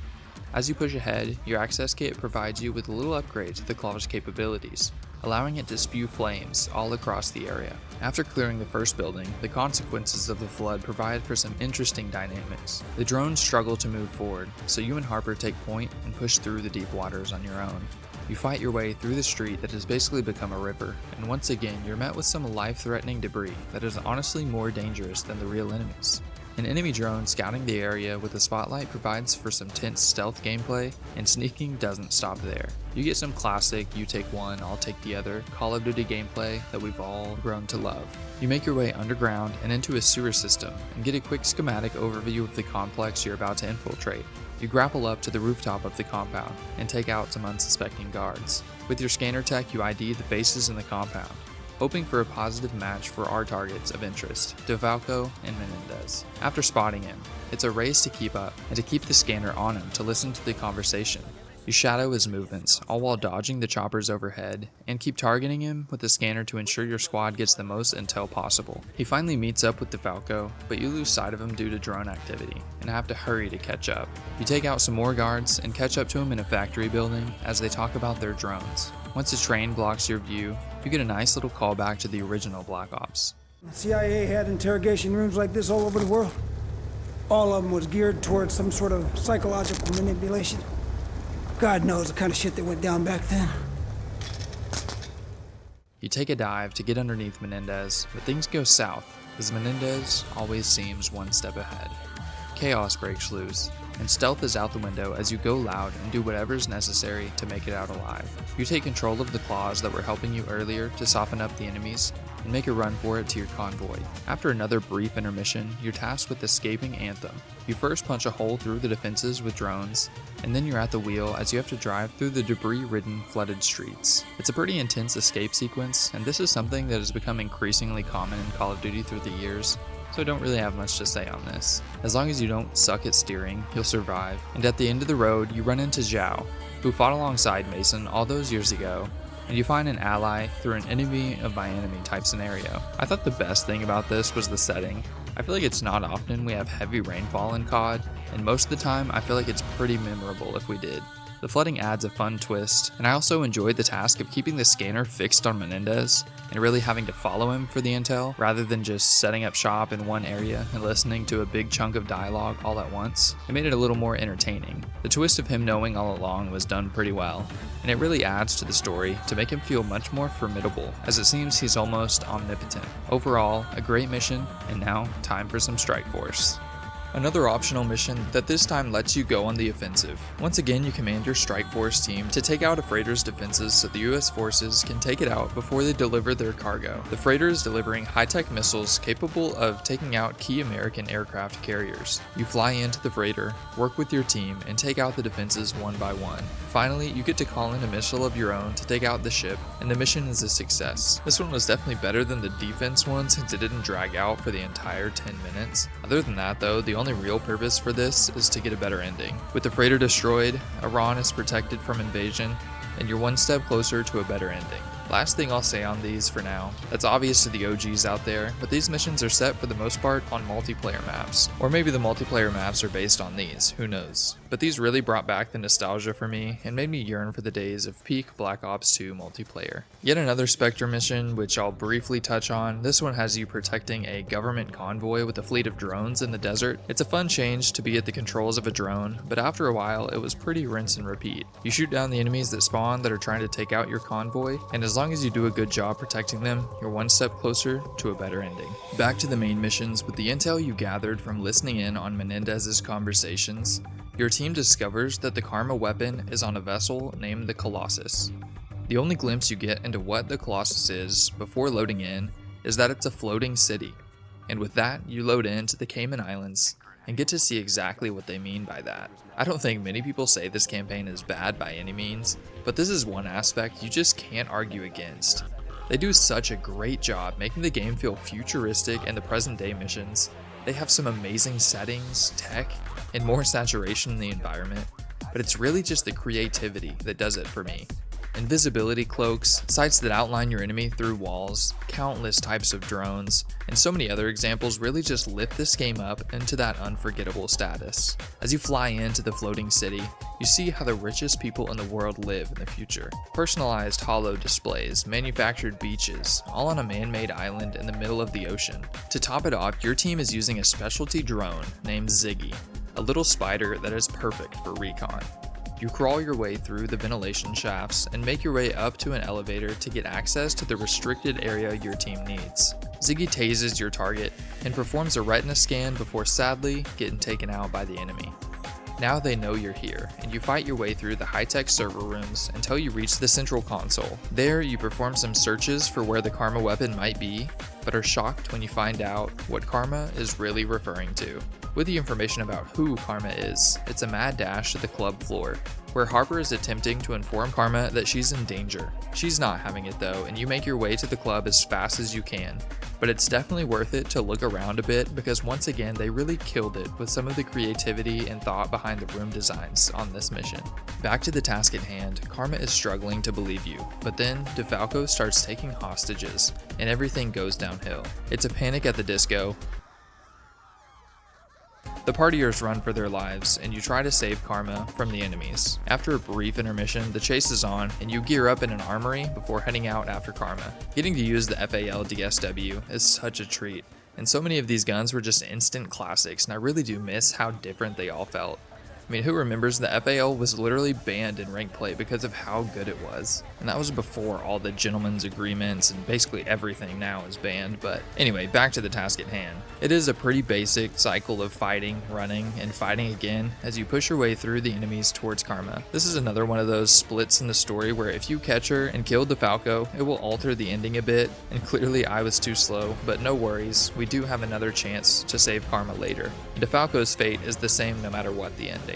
As you push ahead, your access kit provides you with a little upgrade to the claw's capabilities, allowing it to spew flames all across the area. After clearing the first building, the consequences of the flood provide for some interesting dynamics. The drones struggle to move forward, so you and Harper take point and push through the deep waters on your own. You fight your way through the street that has basically become a river, and once again you're met with some life-threatening debris that is honestly more dangerous than the real enemies. An enemy drone scouting the area with a spotlight provides for some tense stealth gameplay, and sneaking doesn't stop there. You get some classic you take one, I'll take the other Call of Duty gameplay that we've all grown to love. You make your way underground and into a sewer system, and get a quick schematic overview of the complex you're about to infiltrate. You grapple up to the rooftop of the compound and take out some unsuspecting guards. With your scanner tech, you ID the faces in the compound, hoping for a positive match for our targets of interest, DeFalco and Menendez. After spotting him, it's a race to keep up and to keep the scanner on him to listen to the conversation. You shadow his movements, all while dodging the choppers overhead, and keep targeting him with the scanner to ensure your squad gets the most intel possible. He finally meets up with DeFalco, but you lose sight of him due to drone activity, and have to hurry to catch up. You take out some more guards, and catch up to him in a factory building as they talk about their drones. Once a train blocks your view, you get a nice little callback to the original Black Ops. The CIA had interrogation rooms like this all over the world. All of them was geared towards some sort of psychological manipulation. God knows the kind of shit that went down back then. You take a dive to get underneath Menendez, but things go south, as Menendez always seems one step ahead. Chaos breaks loose, and stealth is out the window as you go loud and do whatever's necessary to make it out alive. You take control of the claws that were helping you earlier to soften up the enemies, and make a run for it to your convoy. After another brief intermission, you're tasked with escaping Anthem. You first punch a hole through the defenses with drones, and then you're at the wheel as you have to drive through the debris-ridden, flooded streets. It's a pretty intense escape sequence, and this is something that has become increasingly common in Call of Duty through the years, so I don't really have much to say on this. As long as you don't suck at steering, you'll survive, and at the end of the road, you run into Zhao, who fought alongside Mason all those years ago, and you find an ally through an enemy of my enemy type scenario. I thought the best thing about this was the setting. I feel like it's not often we have heavy rainfall in COD, and most of the time I feel like it's pretty memorable if we did. The flooding adds a fun twist, and I also enjoyed the task of keeping the scanner fixed on Menendez, and really having to follow him for the intel, rather than just setting up shop in one area and listening to a big chunk of dialogue all at once. It made it a little more entertaining. The twist of him knowing all along was done pretty well, and it really adds to the story to make him feel much more formidable, as it seems he's almost omnipotent. Overall, a great mission, and now time for some Strike Force. Another optional mission that this time lets you go on the offensive. Once again, you command your strike force team to take out a freighter's defenses so the US forces can take it out before they deliver their cargo. The freighter is delivering high-tech missiles capable of taking out key American aircraft carriers. You fly into the freighter, work with your team, and take out the defenses one by one. Finally, you get to call in a missile of your own to take out the ship, and the mission is a success. This one was definitely better than the defense one since it didn't drag out for the entire 10 minutes. Other than that though, the only real purpose for this is to get a better ending. With the freighter destroyed, Iran is protected from invasion, and you're one step closer to a better ending. Last thing I'll say on these for now, that's obvious to the OGs out there, but these missions are set for the most part on multiplayer maps. Or maybe the multiplayer maps are based on these, who knows. But these really brought back the nostalgia for me and made me yearn for the days of peak Black Ops 2 multiplayer. Yet another Spectre mission, which I'll briefly touch on. This one has you protecting a government convoy with a fleet of drones in the desert. It's a fun change to be at the controls of a drone, but after a while it was pretty rinse and repeat. You shoot down the enemies that spawn that are trying to take out your convoy, and as long as you do a good job protecting them, you're one step closer to a better ending. Back to the main missions. With the intel you gathered from listening in on Menendez's conversations, your team discovers that the Karma weapon is on a vessel named the Colossus. The only glimpse you get into what the Colossus is before loading in is that it's a floating city, and with that you load into the Cayman Islands and get to see exactly what they mean by that. I don't think many people say this campaign is bad by any means, but this is one aspect you just can't argue against. They do such a great job making the game feel futuristic and the present day missions. They have some amazing settings, tech, and more saturation in the environment, but it's really just the creativity that does it for me. Invisibility cloaks, sights that outline your enemy through walls, countless types of drones, and so many other examples really just lift this game up into that unforgettable status. As you fly into the floating city, you see how the richest people in the world live in the future. Personalized holo displays, manufactured beaches, all on a man-made island in the middle of the ocean. To top it off, your team is using a specialty drone named Ziggy, a little spider that is perfect for recon. You crawl your way through the ventilation shafts and make your way up to an elevator to get access to the restricted area your team needs. Ziggy tases your target and performs a retina scan before sadly getting taken out by the enemy. Now they know you're here, and you fight your way through the high-tech server rooms until you reach the central console. There, you perform some searches for where the Karma weapon might be, but are shocked when you find out what Karma is really referring to. With the information about who Karma is, it's a mad dash to the club floor, where Harper is attempting to inform Karma that she's in danger. She's not having it though, and you make your way to the club as fast as you can. But it's definitely worth it to look around a bit because once again they really killed it with some of the creativity and thought behind the room designs on this mission. Back to the task at hand, Karma is struggling to believe you, but then DeFalco starts taking hostages, and everything goes downhill. It's a panic at the disco. The partiers run for their lives, and you try to save Karma from the enemies. After a brief intermission, the chase is on, and you gear up in an armory before heading out after Karma. Getting to use the FAL DSW is such a treat, and so many of these guns were just instant classics, and I really do miss how different they all felt. I mean, who remembers the FAL was literally banned in ranked play because of how good it was? And that was before all the gentlemen's agreements and basically everything now is banned. But anyway, back to the task at hand. It is a pretty basic cycle of fighting, running, and fighting again as you push your way through the enemies towards Karma. This is another one of those splits in the story where if you catch her and kill DeFalco, it will alter the ending a bit, and clearly I was too slow, but no worries, we do have another chance to save Karma later. DeFalco's fate is the same no matter what the ending.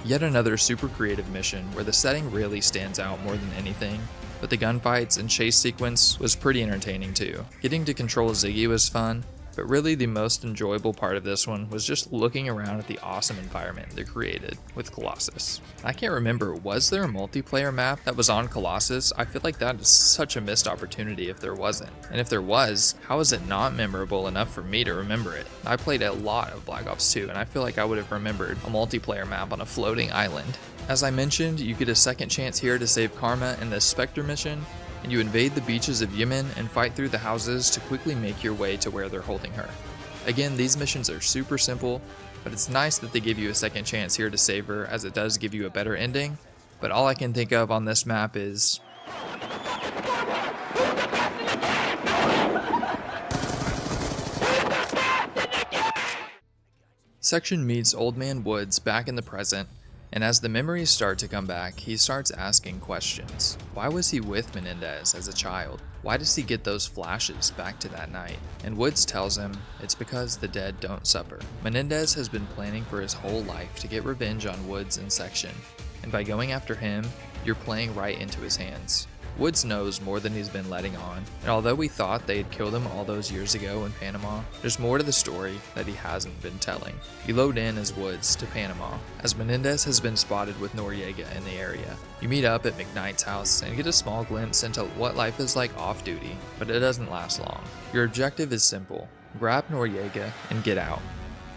Yet another super creative mission where the setting really stands out more than anything, but the gunfights and chase sequence was pretty entertaining too. Getting to control Ziggy was fun, but really the most enjoyable part of this one was just looking around at the awesome environment they created with Colossus. I can't remember, was there a multiplayer map that was on Colossus? I feel like that is such a missed opportunity if there wasn't. And if there was, how is it not memorable enough for me to remember it? I played a lot of Black Ops 2 and I feel like I would have remembered a multiplayer map on a floating island. As I mentioned, you get a second chance here to save Karma in this Spectre mission, and you invade the beaches of Yemen and fight through the houses to quickly make your way to where they're holding her. Again, these missions are super simple, but it's nice that they give you a second chance here to save her, as it does give you a better ending, but all I can think of on this map is Section meets Old Man Woods back in the present, and as the memories start to come back, he starts asking questions. Why was he with Menendez as a child? Why does he get those flashes back to that night? And Woods tells him it's because the dead don't suffer. Menendez has been planning for his whole life to get revenge on Woods and Section, and by going after him, you're playing right into his hands. Woods knows more than he's been letting on, and although we thought they had killed him all those years ago in Panama, there's more to the story that he hasn't been telling. You load in as Woods to Panama, as Menendez has been spotted with Noriega in the area. You meet up at McKnight's house and get a small glimpse into what life is like off-duty, but it doesn't last long. Your objective is simple: grab Noriega and get out.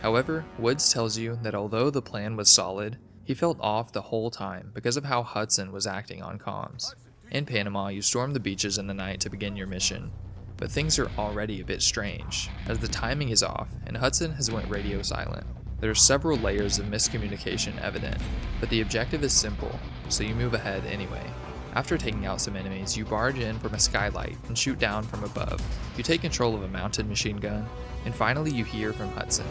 However, Woods tells you that although the plan was solid, he felt off the whole time because of how Hudson was acting on comms. In Panama, you storm the beaches in the night to begin your mission, but things are already a bit strange, as the timing is off and Hudson has went radio silent. There are several layers of miscommunication evident, but the objective is simple, so you move ahead anyway. After taking out some enemies, you barge in from a skylight and shoot down from above. You take control of a mounted machine gun, and finally you hear from Hudson.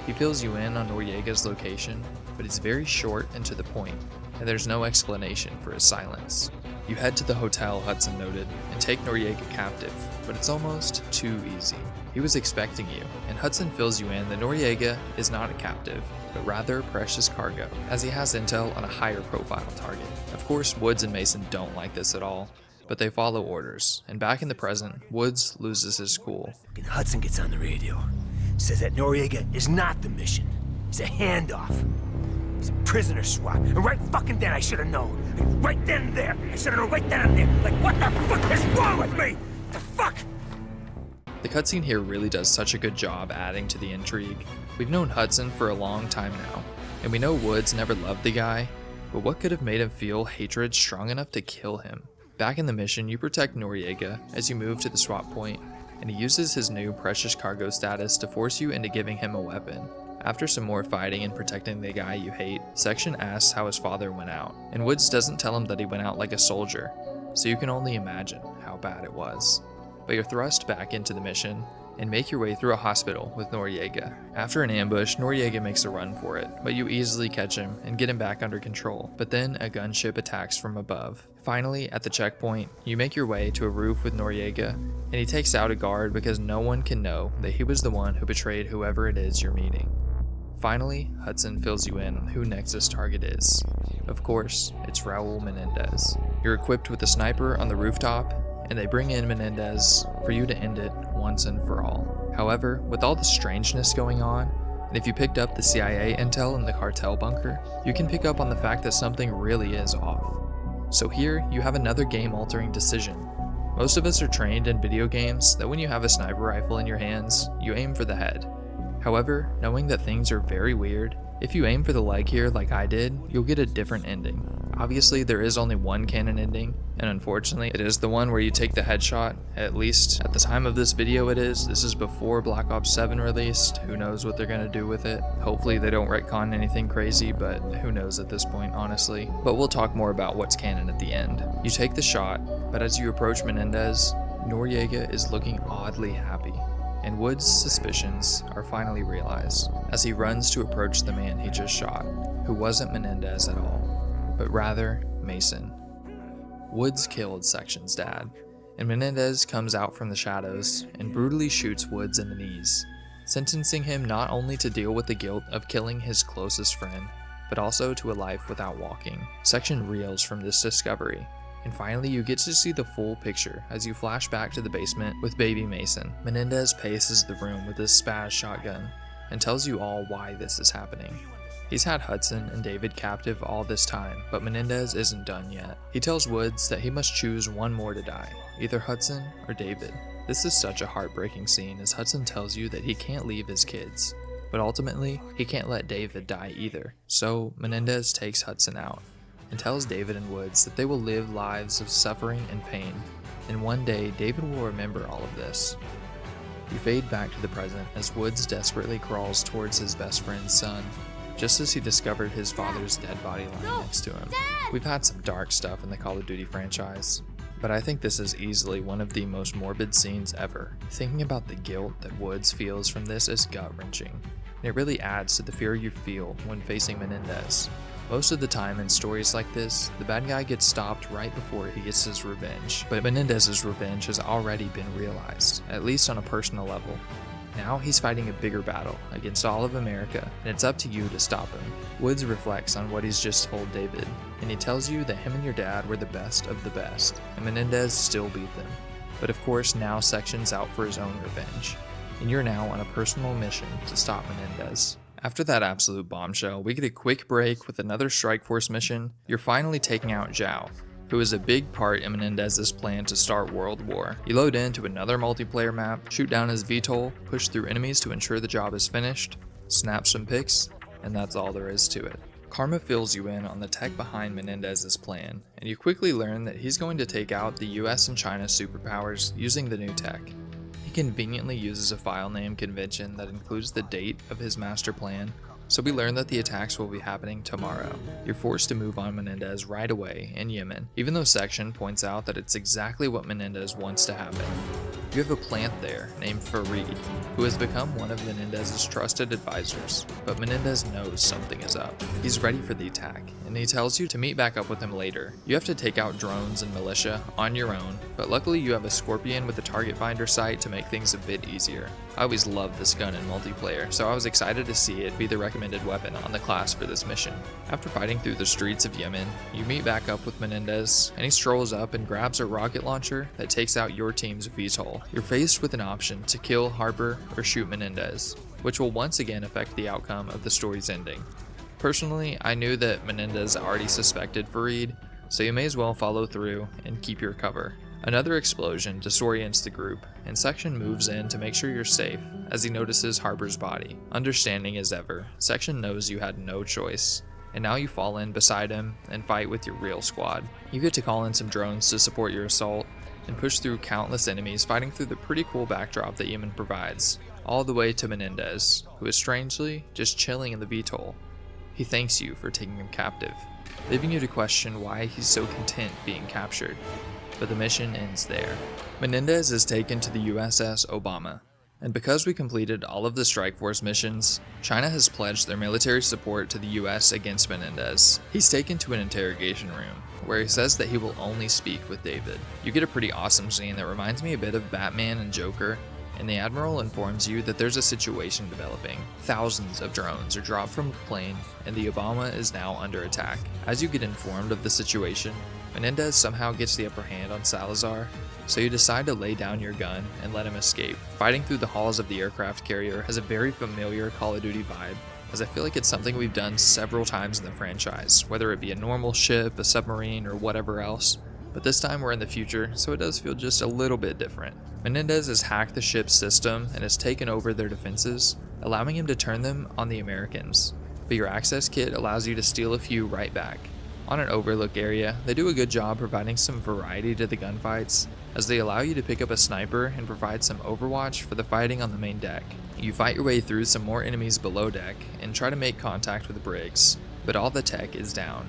He fills you in on Noriega's location, but it's very short and to the point, and there's no explanation for his silence. You head to the hotel, Hudson noted, and take Noriega captive, but it's almost too easy. He was expecting you, and Hudson fills you in that Noriega is not a captive, but rather precious cargo, as he has intel on a higher profile target. Of course, Woods and Mason don't like this at all, but they follow orders, and back in the present, Woods loses his cool. And Hudson gets on the radio, says that Noriega is not the mission. It's a handoff. It's a prisoner swap. And right fucking then I should have known. Right then and there. I should have known right then and there. Like, what the fuck is wrong with me? The fuck? The cutscene here really does such a good job adding to the intrigue. We've known Hudson for a long time now, and we know Woods never loved the guy, but what could have made him feel hatred strong enough to kill him? Back in the mission, you protect Noriega as you move to the swap point, and he uses his new precious cargo status to force you into giving him a weapon. After some more fighting and protecting the guy you hate, Section asks how his father went out, and Woods doesn't tell him that he went out like a soldier, so you can only imagine how bad it was. But you're thrust back into the mission, and make your way through a hospital with Noriega. After an ambush, Noriega makes a run for it, but you easily catch him and get him back under control, but then a gunship attacks from above. Finally, at the checkpoint, you make your way to a roof with Noriega, and he takes out a guard because no one can know that he was the one who betrayed whoever it is you're meeting. Finally, Hudson fills you in on who Nexus' target is. Of course, it's Raul Menendez. You're equipped with a sniper on the rooftop, and they bring in Menendez for you to end it once and for all. However, with all the strangeness going on, and if you picked up the CIA intel in the cartel bunker, you can pick up on the fact that something really is off. So here, you have another game-altering decision. Most of us are trained in video games that when you have a sniper rifle in your hands, you aim for the head. However, knowing that things are very weird, if you aim for the leg here like I did, you'll get a different ending. Obviously, there is only one canon ending, and unfortunately, it is the one where you take the headshot. At least, at the time of this video it is. This is before Black Ops 7 released. Who knows what they're gonna do with it. Hopefully they don't retcon anything crazy, but who knows at this point, honestly. But we'll talk more about what's canon at the end. You take the shot, but as you approach Menendez, Noriega is looking oddly happy, and Woods' suspicions are finally realized as he runs to approach the man he just shot, who wasn't Menendez at all, but rather Mason. Woods killed Section's dad, and Menendez comes out from the shadows and brutally shoots Woods in the knees, sentencing him not only to deal with the guilt of killing his closest friend, but also to a life without walking. Section reels from this discovery, and finally you get to see the full picture as you flash back to the basement with baby Mason. Menendez paces the room with his spaz shotgun and tells you all why this is happening. He's had Hudson and David captive all this time, but Menendez isn't done yet. He tells Woods that he must choose one more to die, either Hudson or David. This is such a heartbreaking scene as Hudson tells you that he can't leave his kids, but ultimately he can't let David die either. So Menendez takes Hudson out and tells David and Woods that they will live lives of suffering and pain, and one day David will remember all of this. You fade back to the present as Woods desperately crawls towards his best friend's son, just as he discovered his father's dead body lying next to him. We've had some dark stuff in the Call of Duty franchise, but I think this is easily one of the most morbid scenes ever. Thinking about the guilt that Woods feels from this is gut-wrenching. and it really adds to the fear you feel when facing Menendez. Most of the time in stories like this, the bad guy gets stopped right before he gets his revenge, but Menendez's revenge has already been realized, at least on a personal level. Now he's fighting a bigger battle against all of America, and it's up to you to stop him. Woods reflects on what he's just told David, and he tells you that him and your dad were the best of the best, and Menendez still beat them. But of course now Section's out for his own revenge, and you're now on a personal mission to stop Menendez. After that absolute bombshell, we get a quick break with another Strike Force mission. You're finally taking out Zhao, who is a big part in Menendez's plan to start World War. You load into another multiplayer map, shoot down his VTOL, push through enemies to ensure the job is finished, snap some pics, and that's all there is to it. Karma fills you in on the tech behind Menendez's plan, and you quickly learn that he's going to take out the US and China superpowers using the new tech. He conveniently uses a file name convention that includes the date of his master plan, so we learn that the attacks will be happening tomorrow. You're forced to move on Menendez right away in Yemen, even though Section points out that it's exactly what Menendez wants to happen. You have a plant there named Farid, who has become one of Menendez's trusted advisors, but Menendez knows something is up. He's ready for the attack, and he tells you to meet back up with him later. You have to take out drones and militia on your own, but luckily you have a Scorpion with a target finder sight to make things a bit easier. I always loved this gun in multiplayer, so I was excited to see it be the recommended weapon on the class for this mission. After fighting through the streets of Yemen, you meet back up with Menendez, and he strolls up and grabs a rocket launcher that takes out your team's VTOL. You're faced with an option to kill Harper or shoot Menendez, which will once again affect the outcome of the story's ending. Personally, I knew that Menendez already suspected Farid, so you may as well follow through and keep your cover. Another explosion disorients the group, and Section moves in to make sure you're safe as he notices Harper's body. Understanding as ever, Section knows you had no choice, and now you fall in beside him and fight with your real squad. You get to call in some drones to support your assault, and push through countless enemies fighting through the pretty cool backdrop that Yemen provides, all the way to Menendez, who is strangely just chilling in the VTOL. He thanks you for taking him captive, leaving you to question why he's so content being captured. But the mission ends there. Menendez is taken to the USS Obama, and because we completed all of the Strike Force missions, China has pledged their military support to the US against Menendez. He's taken to an interrogation room, where he says that he will only speak with David. You get a pretty awesome scene that reminds me a bit of Batman and Joker, and the Admiral informs you that there's a situation developing. Thousands of drones are dropped from the plane, and the Obama is now under attack. As you get informed of the situation, Menendez somehow gets the upper hand on Salazar, so you decide to lay down your gun and let him escape. Fighting through the halls of the aircraft carrier has a very familiar Call of Duty vibe, as I feel like it's something we've done several times in the franchise, whether it be a normal ship, a submarine, or whatever else. But this time we're in the future, so it does feel just a little bit different. Menendez has hacked the ship's system and has taken over their defenses, allowing him to turn them on the Americans. But your access kit allows you to steal a few right back. On an overlook area, they do a good job providing some variety to the gunfights, as they allow you to pick up a sniper and provide some overwatch for the fighting on the main deck. You fight your way through some more enemies below deck and try to make contact with Briggs, but all the tech is down.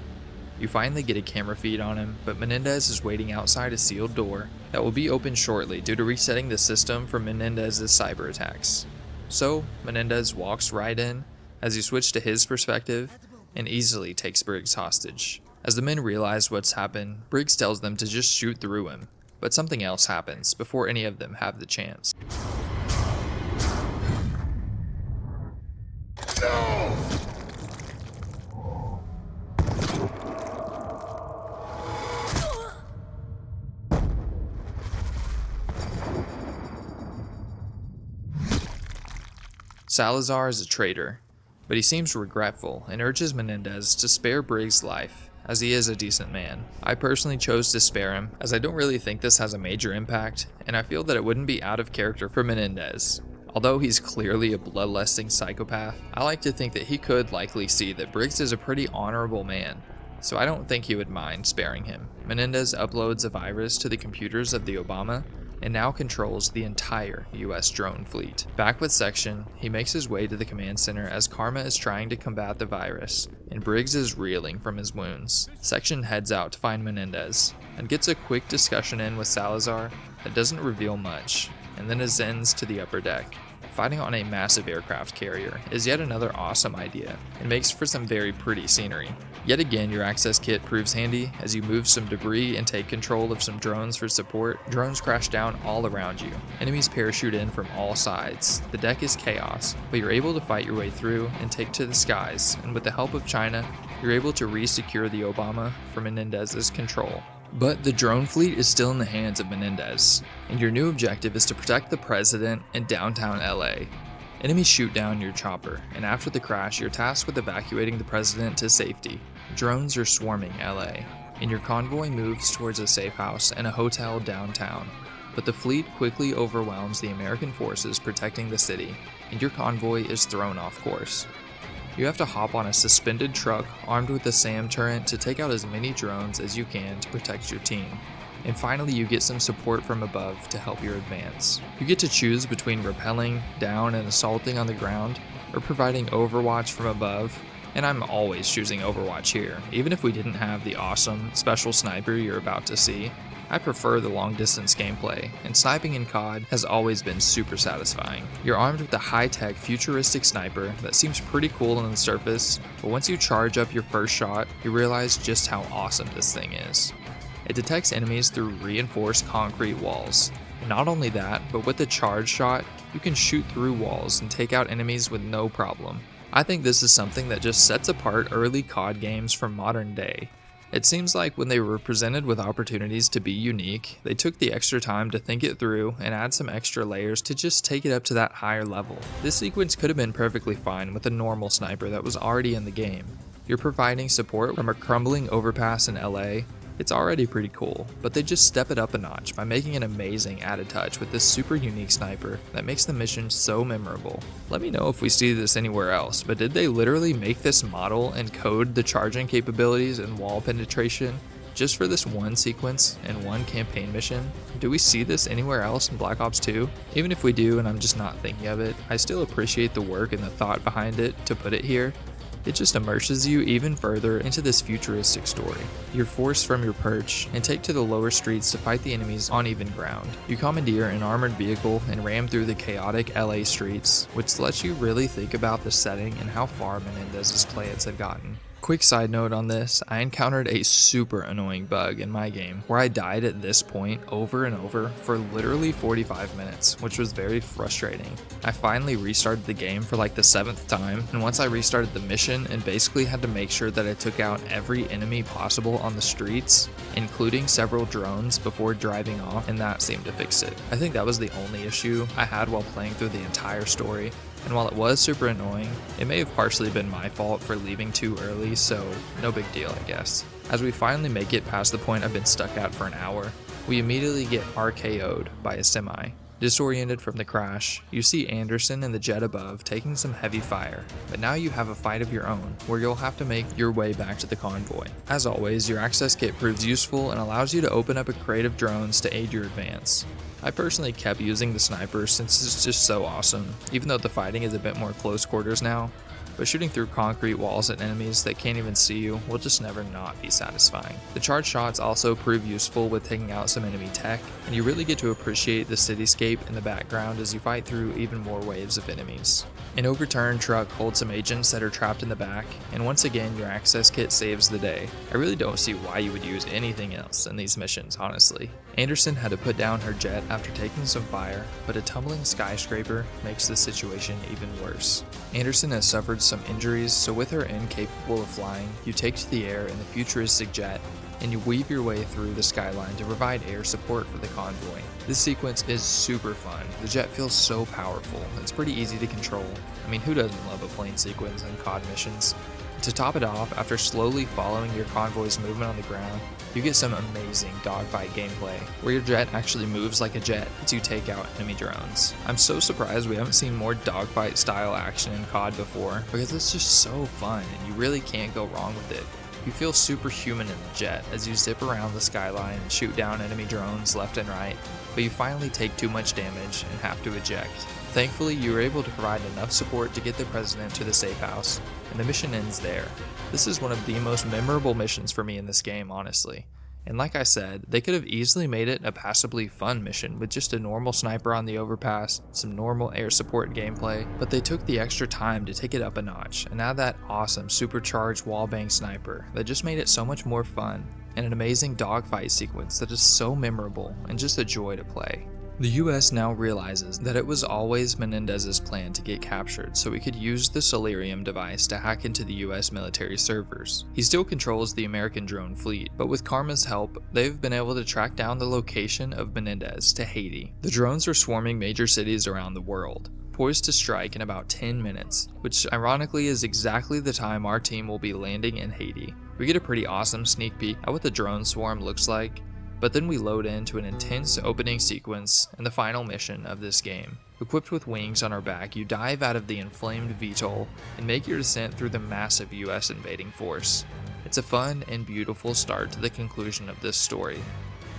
You finally get a camera feed on him, but Menendez is waiting outside a sealed door that will be opened shortly due to resetting the system for Menendez's cyber attacks. So, Menendez walks right in as you switch to his perspective and easily takes Briggs hostage. As the men realize what's happened, Briggs tells them to just shoot through him, but something else happens before any of them have the chance. Salazar is a traitor, but he seems regretful and urges Menendez to spare Briggs' life, as he is a decent man. I personally chose to spare him, as I don't really think this has a major impact, and I feel that it wouldn't be out of character for Menendez. Although he's clearly a bloodlusting psychopath, I like to think that he could likely see that Briggs is a pretty honorable man, so I don't think he would mind sparing him. Menendez uploads a virus to the computers of the Obama, and now controls the entire US drone fleet. Back with Section, he makes his way to the command center as Karma is trying to combat the virus, and Briggs is reeling from his wounds. Section heads out to find Menendez, and gets a quick discussion in with Salazar that doesn't reveal much, and then ascends to the upper deck. Fighting on a massive aircraft carrier is yet another awesome idea, and makes for some very pretty scenery. Yet again, your access kit proves handy as you move some debris and take control of some drones for support. Drones crash down all around you. Enemies parachute in from all sides. The deck is chaos, but you're able to fight your way through and take to the skies, and with the help of China, you're able to re-secure the Obama from Menendez's control. But the drone fleet is still in the hands of Menendez, and your new objective is to protect the president in downtown LA. Enemies shoot down your chopper, and after the crash, you're tasked with evacuating the president to safety. Drones are swarming LA, and your convoy moves towards a safe house and a hotel downtown. But the fleet quickly overwhelms the American forces protecting the city, and your convoy is thrown off course. You have to hop on a suspended truck armed with a SAM turret to take out as many drones as you can to protect your team. And finally, you get some support from above to help your advance. You get to choose between rappelling down and assaulting on the ground, or providing overwatch from above, and I'm always choosing overwatch here. Even if we didn't have the awesome special sniper you're about to see, I prefer the long distance gameplay, and sniping in COD has always been super satisfying. You're armed with a high-tech futuristic sniper that seems pretty cool on the surface, but once you charge up your first shot, you realize just how awesome this thing is. It detects enemies through reinforced concrete walls. And not only that, but with the charge shot, you can shoot through walls and take out enemies with no problem. I think this is something that just sets apart early COD games from modern day. It seems like when they were presented with opportunities to be unique, they took the extra time to think it through and add some extra layers to just take it up to that higher level. This sequence could have been perfectly fine with a normal sniper that was already in the game. You're providing support from a crumbling overpass in LA. It's already pretty cool, but they just step it up a notch by making an amazing added touch with this super unique sniper that makes the mission so memorable. Let me know if we see this anywhere else, but did they literally make this model and code the charging capabilities and wall penetration just for this one sequence and one campaign mission? Do we see this anywhere else in Black Ops 2? Even if we do and I'm just not thinking of it, I still appreciate the work and the thought behind it to put it here. It just immerses you even further into this futuristic story. You're forced from your perch and take to the lower streets to fight the enemies on even ground. You commandeer an armored vehicle and ram through the chaotic LA streets, which lets you really think about the setting and how far Menendez's plans had gotten. Quick side note on this, I encountered a super annoying bug in my game where I died at this point over and over for literally 45 minutes, which was very frustrating. I finally restarted the game for like the 7th time, and once I restarted the mission and basically had to make sure that I took out every enemy possible on the streets, including several drones before driving off, and that seemed to fix it. I think that was the only issue I had while playing through the entire story. And while it was super annoying, it may have partially been my fault for leaving too early, so no big deal, I guess. As we finally make it past the point I've been stuck at for an hour, we immediately get RKO'd by a semi. Disoriented from the crash, you see Anderson and the jet above taking some heavy fire, but now you have a fight of your own, where you'll have to make your way back to the convoy. As always, your access kit proves useful and allows you to open up a crate of drones to aid your advance. I personally kept using the sniper since it's just so awesome, even though the fighting is a bit more close quarters now, but shooting through concrete walls at enemies that can't even see you will just never not be satisfying. The charge shots also prove useful with taking out some enemy tech, and you really get to appreciate the cityscape in the background as you fight through even more waves of enemies. An overturned truck holds some agents that are trapped in the back, and once again your access kit saves the day. I really don't see why you would use anything else in these missions, honestly. Anderson had to put down her jet after taking some fire, but a tumbling skyscraper makes the situation even worse. Anderson has suffered some injuries, so with her incapable of flying, you take to the air in the futuristic jet, and you weave your way through the skyline to provide air support for the convoy. This sequence is super fun. The jet feels so powerful. It's pretty easy to control. I mean, who doesn't love a plane sequence in COD missions? To top it off, after slowly following your convoy's movement on the ground, you get some amazing dogfight gameplay, where your jet actually moves like a jet as you take out enemy drones. I'm so surprised we haven't seen more dogfight style action in COD before, because it's just so fun and you really can't go wrong with it. You feel superhuman in the jet as you zip around the skyline and shoot down enemy drones left and right, but you finally take too much damage and have to eject. Thankfully, you were able to provide enough support to get the president to the safe house, and the mission ends there. This is one of the most memorable missions for me in this game, honestly. And like I said, they could have easily made it a passably fun mission with just a normal sniper on the overpass, some normal air support gameplay, but they took the extra time to take it up a notch and add that awesome supercharged wallbang sniper that just made it so much more fun, and an amazing dogfight sequence that is so memorable and just a joy to play. The US now realizes that it was always Menendez's plan to get captured so he could use the Solarium device to hack into the US military servers. He still controls the American drone fleet, but with Karma's help, they've been able to track down the location of Menendez to Haiti. The drones are swarming major cities around the world, poised to strike in about 10 minutes, which ironically is exactly the time our team will be landing in Haiti. We get a pretty awesome sneak peek at what the drone swarm looks like, but then we load into an intense opening sequence and the final mission of this game. Equipped with wings on our back, you dive out of the inflamed VTOL and make your descent through the massive US invading force. It's a fun and beautiful start to the conclusion of this story.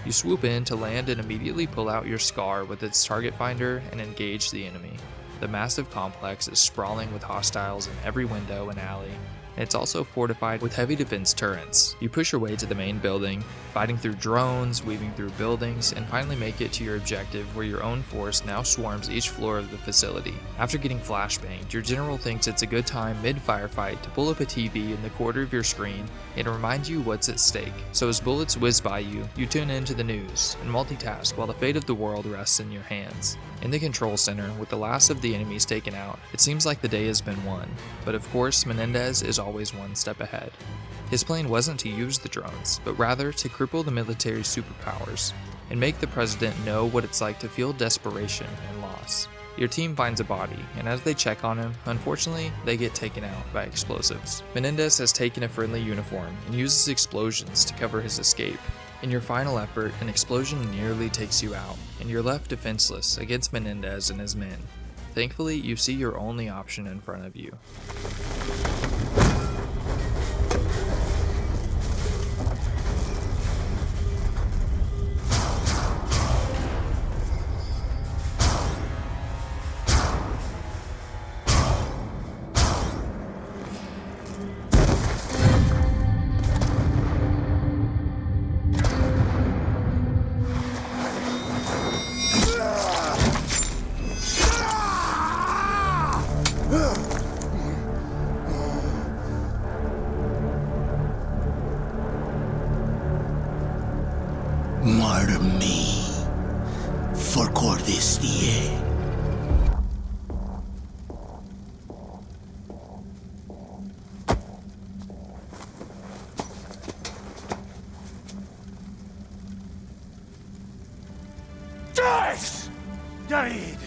You swoop in to land and immediately pull out your SCAR with its target finder and engage the enemy. The massive complex is sprawling with hostiles in every window and alley, and it's also fortified with heavy defense turrets. You push your way to the main building, fighting through drones, weaving through buildings, and finally make it to your objective where your own force now swarms each floor of the facility. After getting flashbanged, your general thinks it's a good time mid-firefight to pull up a TV in the corner of your screen and remind you what's at stake. So as bullets whiz by you, you tune into the news and multitask while the fate of the world rests in your hands. In the control center, with the last of the enemies taken out, it seems like the day has been won, but of course Menendez is always one step ahead. His plan wasn't to use the drones, but rather to cripple the military superpowers and make the president know what it's like to feel desperation and loss. Your team finds a body, and as they check on him, unfortunately, they get taken out by explosives. Menendez has taken a friendly uniform and uses explosions to cover his escape. In your final effort, an explosion nearly takes you out, and you're left defenseless against Menendez and his men. Thankfully, you see your only option in front of you. Martyr me for Cordistie. David!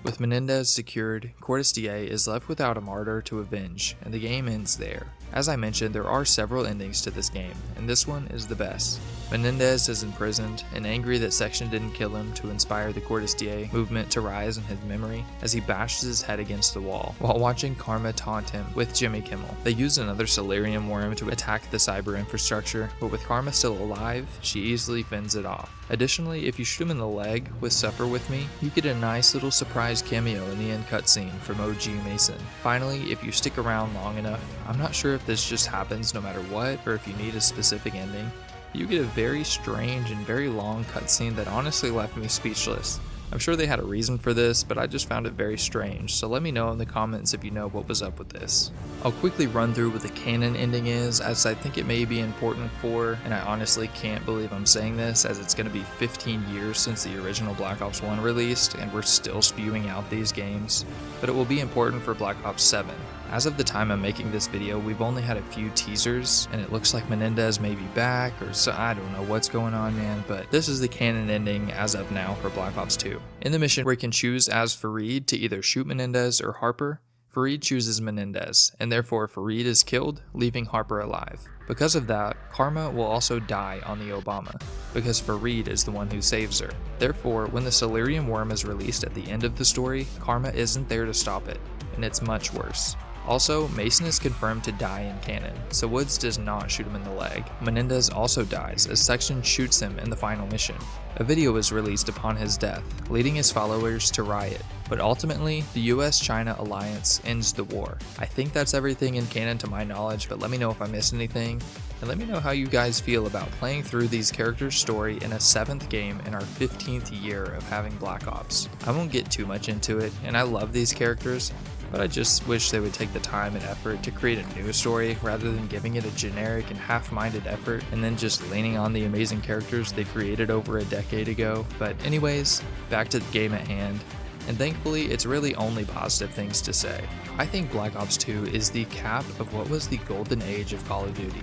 With Menendez secured, Cordistie is left without a martyr to avenge, and the game ends there. As I mentioned, there are several endings to this game, and this one is the best. Menendez is imprisoned and angry that Section didn't kill him to inspire the Cordistie movement to rise in his memory as he bashes his head against the wall while watching Karma taunt him with Jimmy Kimmel. They use another Solarium worm to attack the cyber infrastructure, but with Karma still alive, she easily fends it off. Additionally, if you shoot him in the leg with Supper With Me, you get a nice little surprise cameo in the end cutscene from OG Mason. Finally, if you stick around long enough, I'm not sure if this just happens no matter what or if you need a specific ending, you get a very strange and very long cutscene that honestly left me speechless. I'm sure they had a reason for this, but I just found it very strange, so let me know in the comments if you know what was up with this. I'll quickly run through what the canon ending is, as I think it may be important for, and I honestly can't believe I'm saying this, as it's going to be 15 years since the original Black Ops 1 released, and we're still spewing out these games, but it will be important for Black Ops 7. As of the time I'm making this video, we've only had a few teasers, and it looks like Menendez may be back, or so I don't know what's going on, man, but this is the canon ending as of now for Black Ops 2. In the mission, we can choose as Farid to either shoot Menendez or Harper. Farid chooses Menendez, and therefore Farid is killed, leaving Harper alive. Because of that, Karma will also die on the Obama, because Farid is the one who saves her. Therefore, when the Solarium worm is released at the end of the story, Karma isn't there to stop it, and it's much worse. Also, Mason is confirmed to die in canon, so Woods does not shoot him in the leg. Menendez also dies as Section shoots him in the final mission. A video was released upon his death, leading his followers to riot, but ultimately, the US-China alliance ends the war. I think that's everything in canon to my knowledge, but let me know if I missed anything, and let me know how you guys feel about playing through these characters' story in a 7th game in our 15th year of having Black Ops. I won't get too much into it, and I love these characters, but I just wish they would take the time and effort to create a new story rather than giving it a generic and half-minded effort and then just leaning on the amazing characters they created over a decade ago. But anyways, back to the game at hand, and thankfully it's really only positive things to say. I think Black Ops 2 is the cap of what was the golden age of Call of Duty,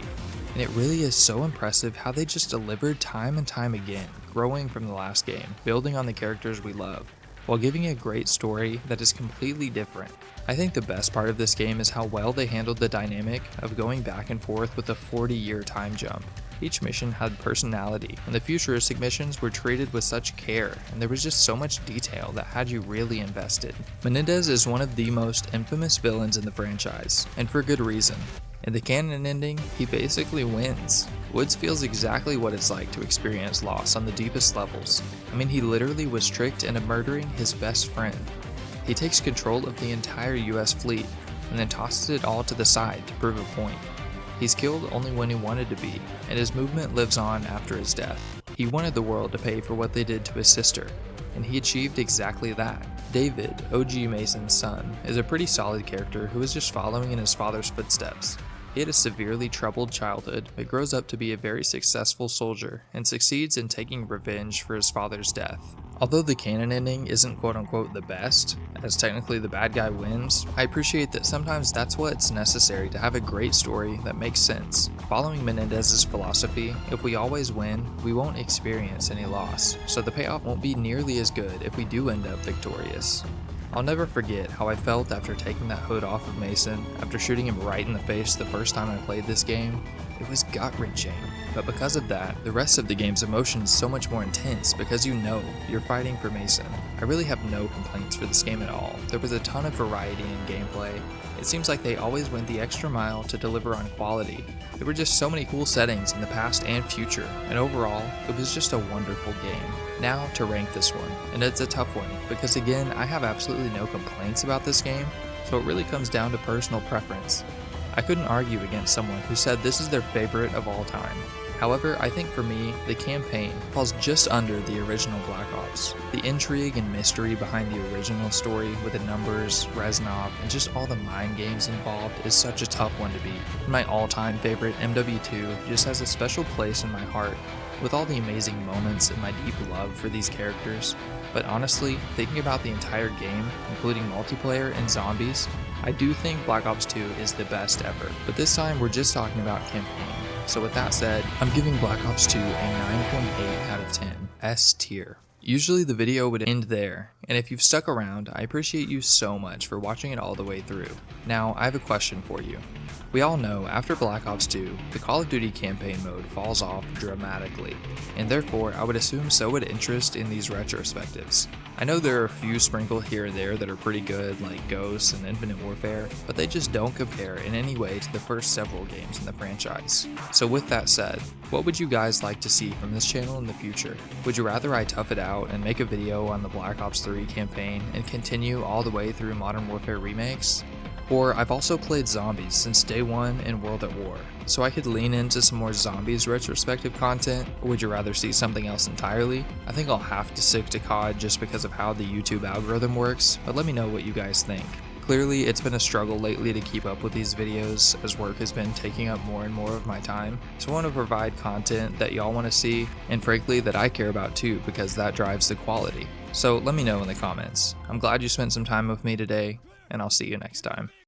and it really is so impressive how they just delivered time and time again, growing from the last game, building on the characters we love, while giving a great story that is completely different. I think the best part of this game is how well they handled the dynamic of going back and forth with a 40-year time jump. Each mission had personality, and the futuristic missions were treated with such care, and there was just so much detail that had you really invested. Menendez is one of the most infamous villains in the franchise, and for good reason. In the canon ending, he basically wins. Woods feels exactly what it's like to experience loss on the deepest levels. I mean, he literally was tricked into murdering his best friend. He takes control of the entire US fleet, and then tosses it all to the side to prove a point. He's killed only when he wanted to be, and his movement lives on after his death. He wanted the world to pay for what they did to his sister, and he achieved exactly that. David, OG Mason's son, is a pretty solid character who is just following in his father's footsteps. He had a severely troubled childhood, but grows up to be a very successful soldier and succeeds in taking revenge for his father's death. Although the canon ending isn't quote-unquote the best, as technically the bad guy wins, I appreciate that sometimes that's what's necessary to have a great story that makes sense. Following Menendez's philosophy, if we always win, we won't experience any loss, so the payoff won't be nearly as good if we do end up victorious. I'll never forget how I felt after taking that hood off of Mason, after shooting him right in the face the first time I played this game. It was gut-wrenching, but because of that, the rest of the game's emotion is so much more intense because you know you're fighting for Mason. I really have no complaints for this game at all. There was a ton of variety in gameplay. It seems like they always went the extra mile to deliver on quality. There were just so many cool settings in the past and future, and overall, it was just a wonderful game. Now to rank this one, and it's a tough one, because again, I have absolutely no complaints about this game, so it really comes down to personal preference. I couldn't argue against someone who said this is their favorite of all time. However, I think for me, the campaign falls just under the original Black Ops. The intrigue and mystery behind the original story with the numbers, Reznov, and just all the mind games involved is such a tough one to beat. My all-time favorite, MW2, just has a special place in my heart, with all the amazing moments and my deep love for these characters. But honestly, thinking about the entire game, including multiplayer and zombies, I do think Black Ops 2 is the best ever. But this time we're just talking about campaign. So with that said, I'm giving Black Ops 2 a 9.8 out of 10, S tier. Usually the video would end there, and if you've stuck around, I appreciate you so much for watching it all the way through. Now, I have a question for you. We all know after Black Ops 2, the Call of Duty campaign mode falls off dramatically, and therefore I would assume so would interest in these retrospectives. I know there are a few sprinkled here and there that are pretty good, like Ghosts and Infinite Warfare, but they just don't compare in any way to the first several games in the franchise. So with that said, what would you guys like to see from this channel in the future? Would you rather I tough it out and make a video on the Black Ops 3 campaign and continue all the way through Modern Warfare remakes? Or I've also played zombies since day one in World at War, so I could lean into some more zombies retrospective content, or would you rather see something else entirely? I think I'll have to stick to COD just because of how the YouTube algorithm works, but let me know what you guys think. Clearly, it's been a struggle lately to keep up with these videos as work has been taking up more and more of my time, so I want to provide content that y'all want to see, and frankly that I care about too, because that drives the quality. So let me know in the comments. I'm glad you spent some time with me today, and I'll see you next time.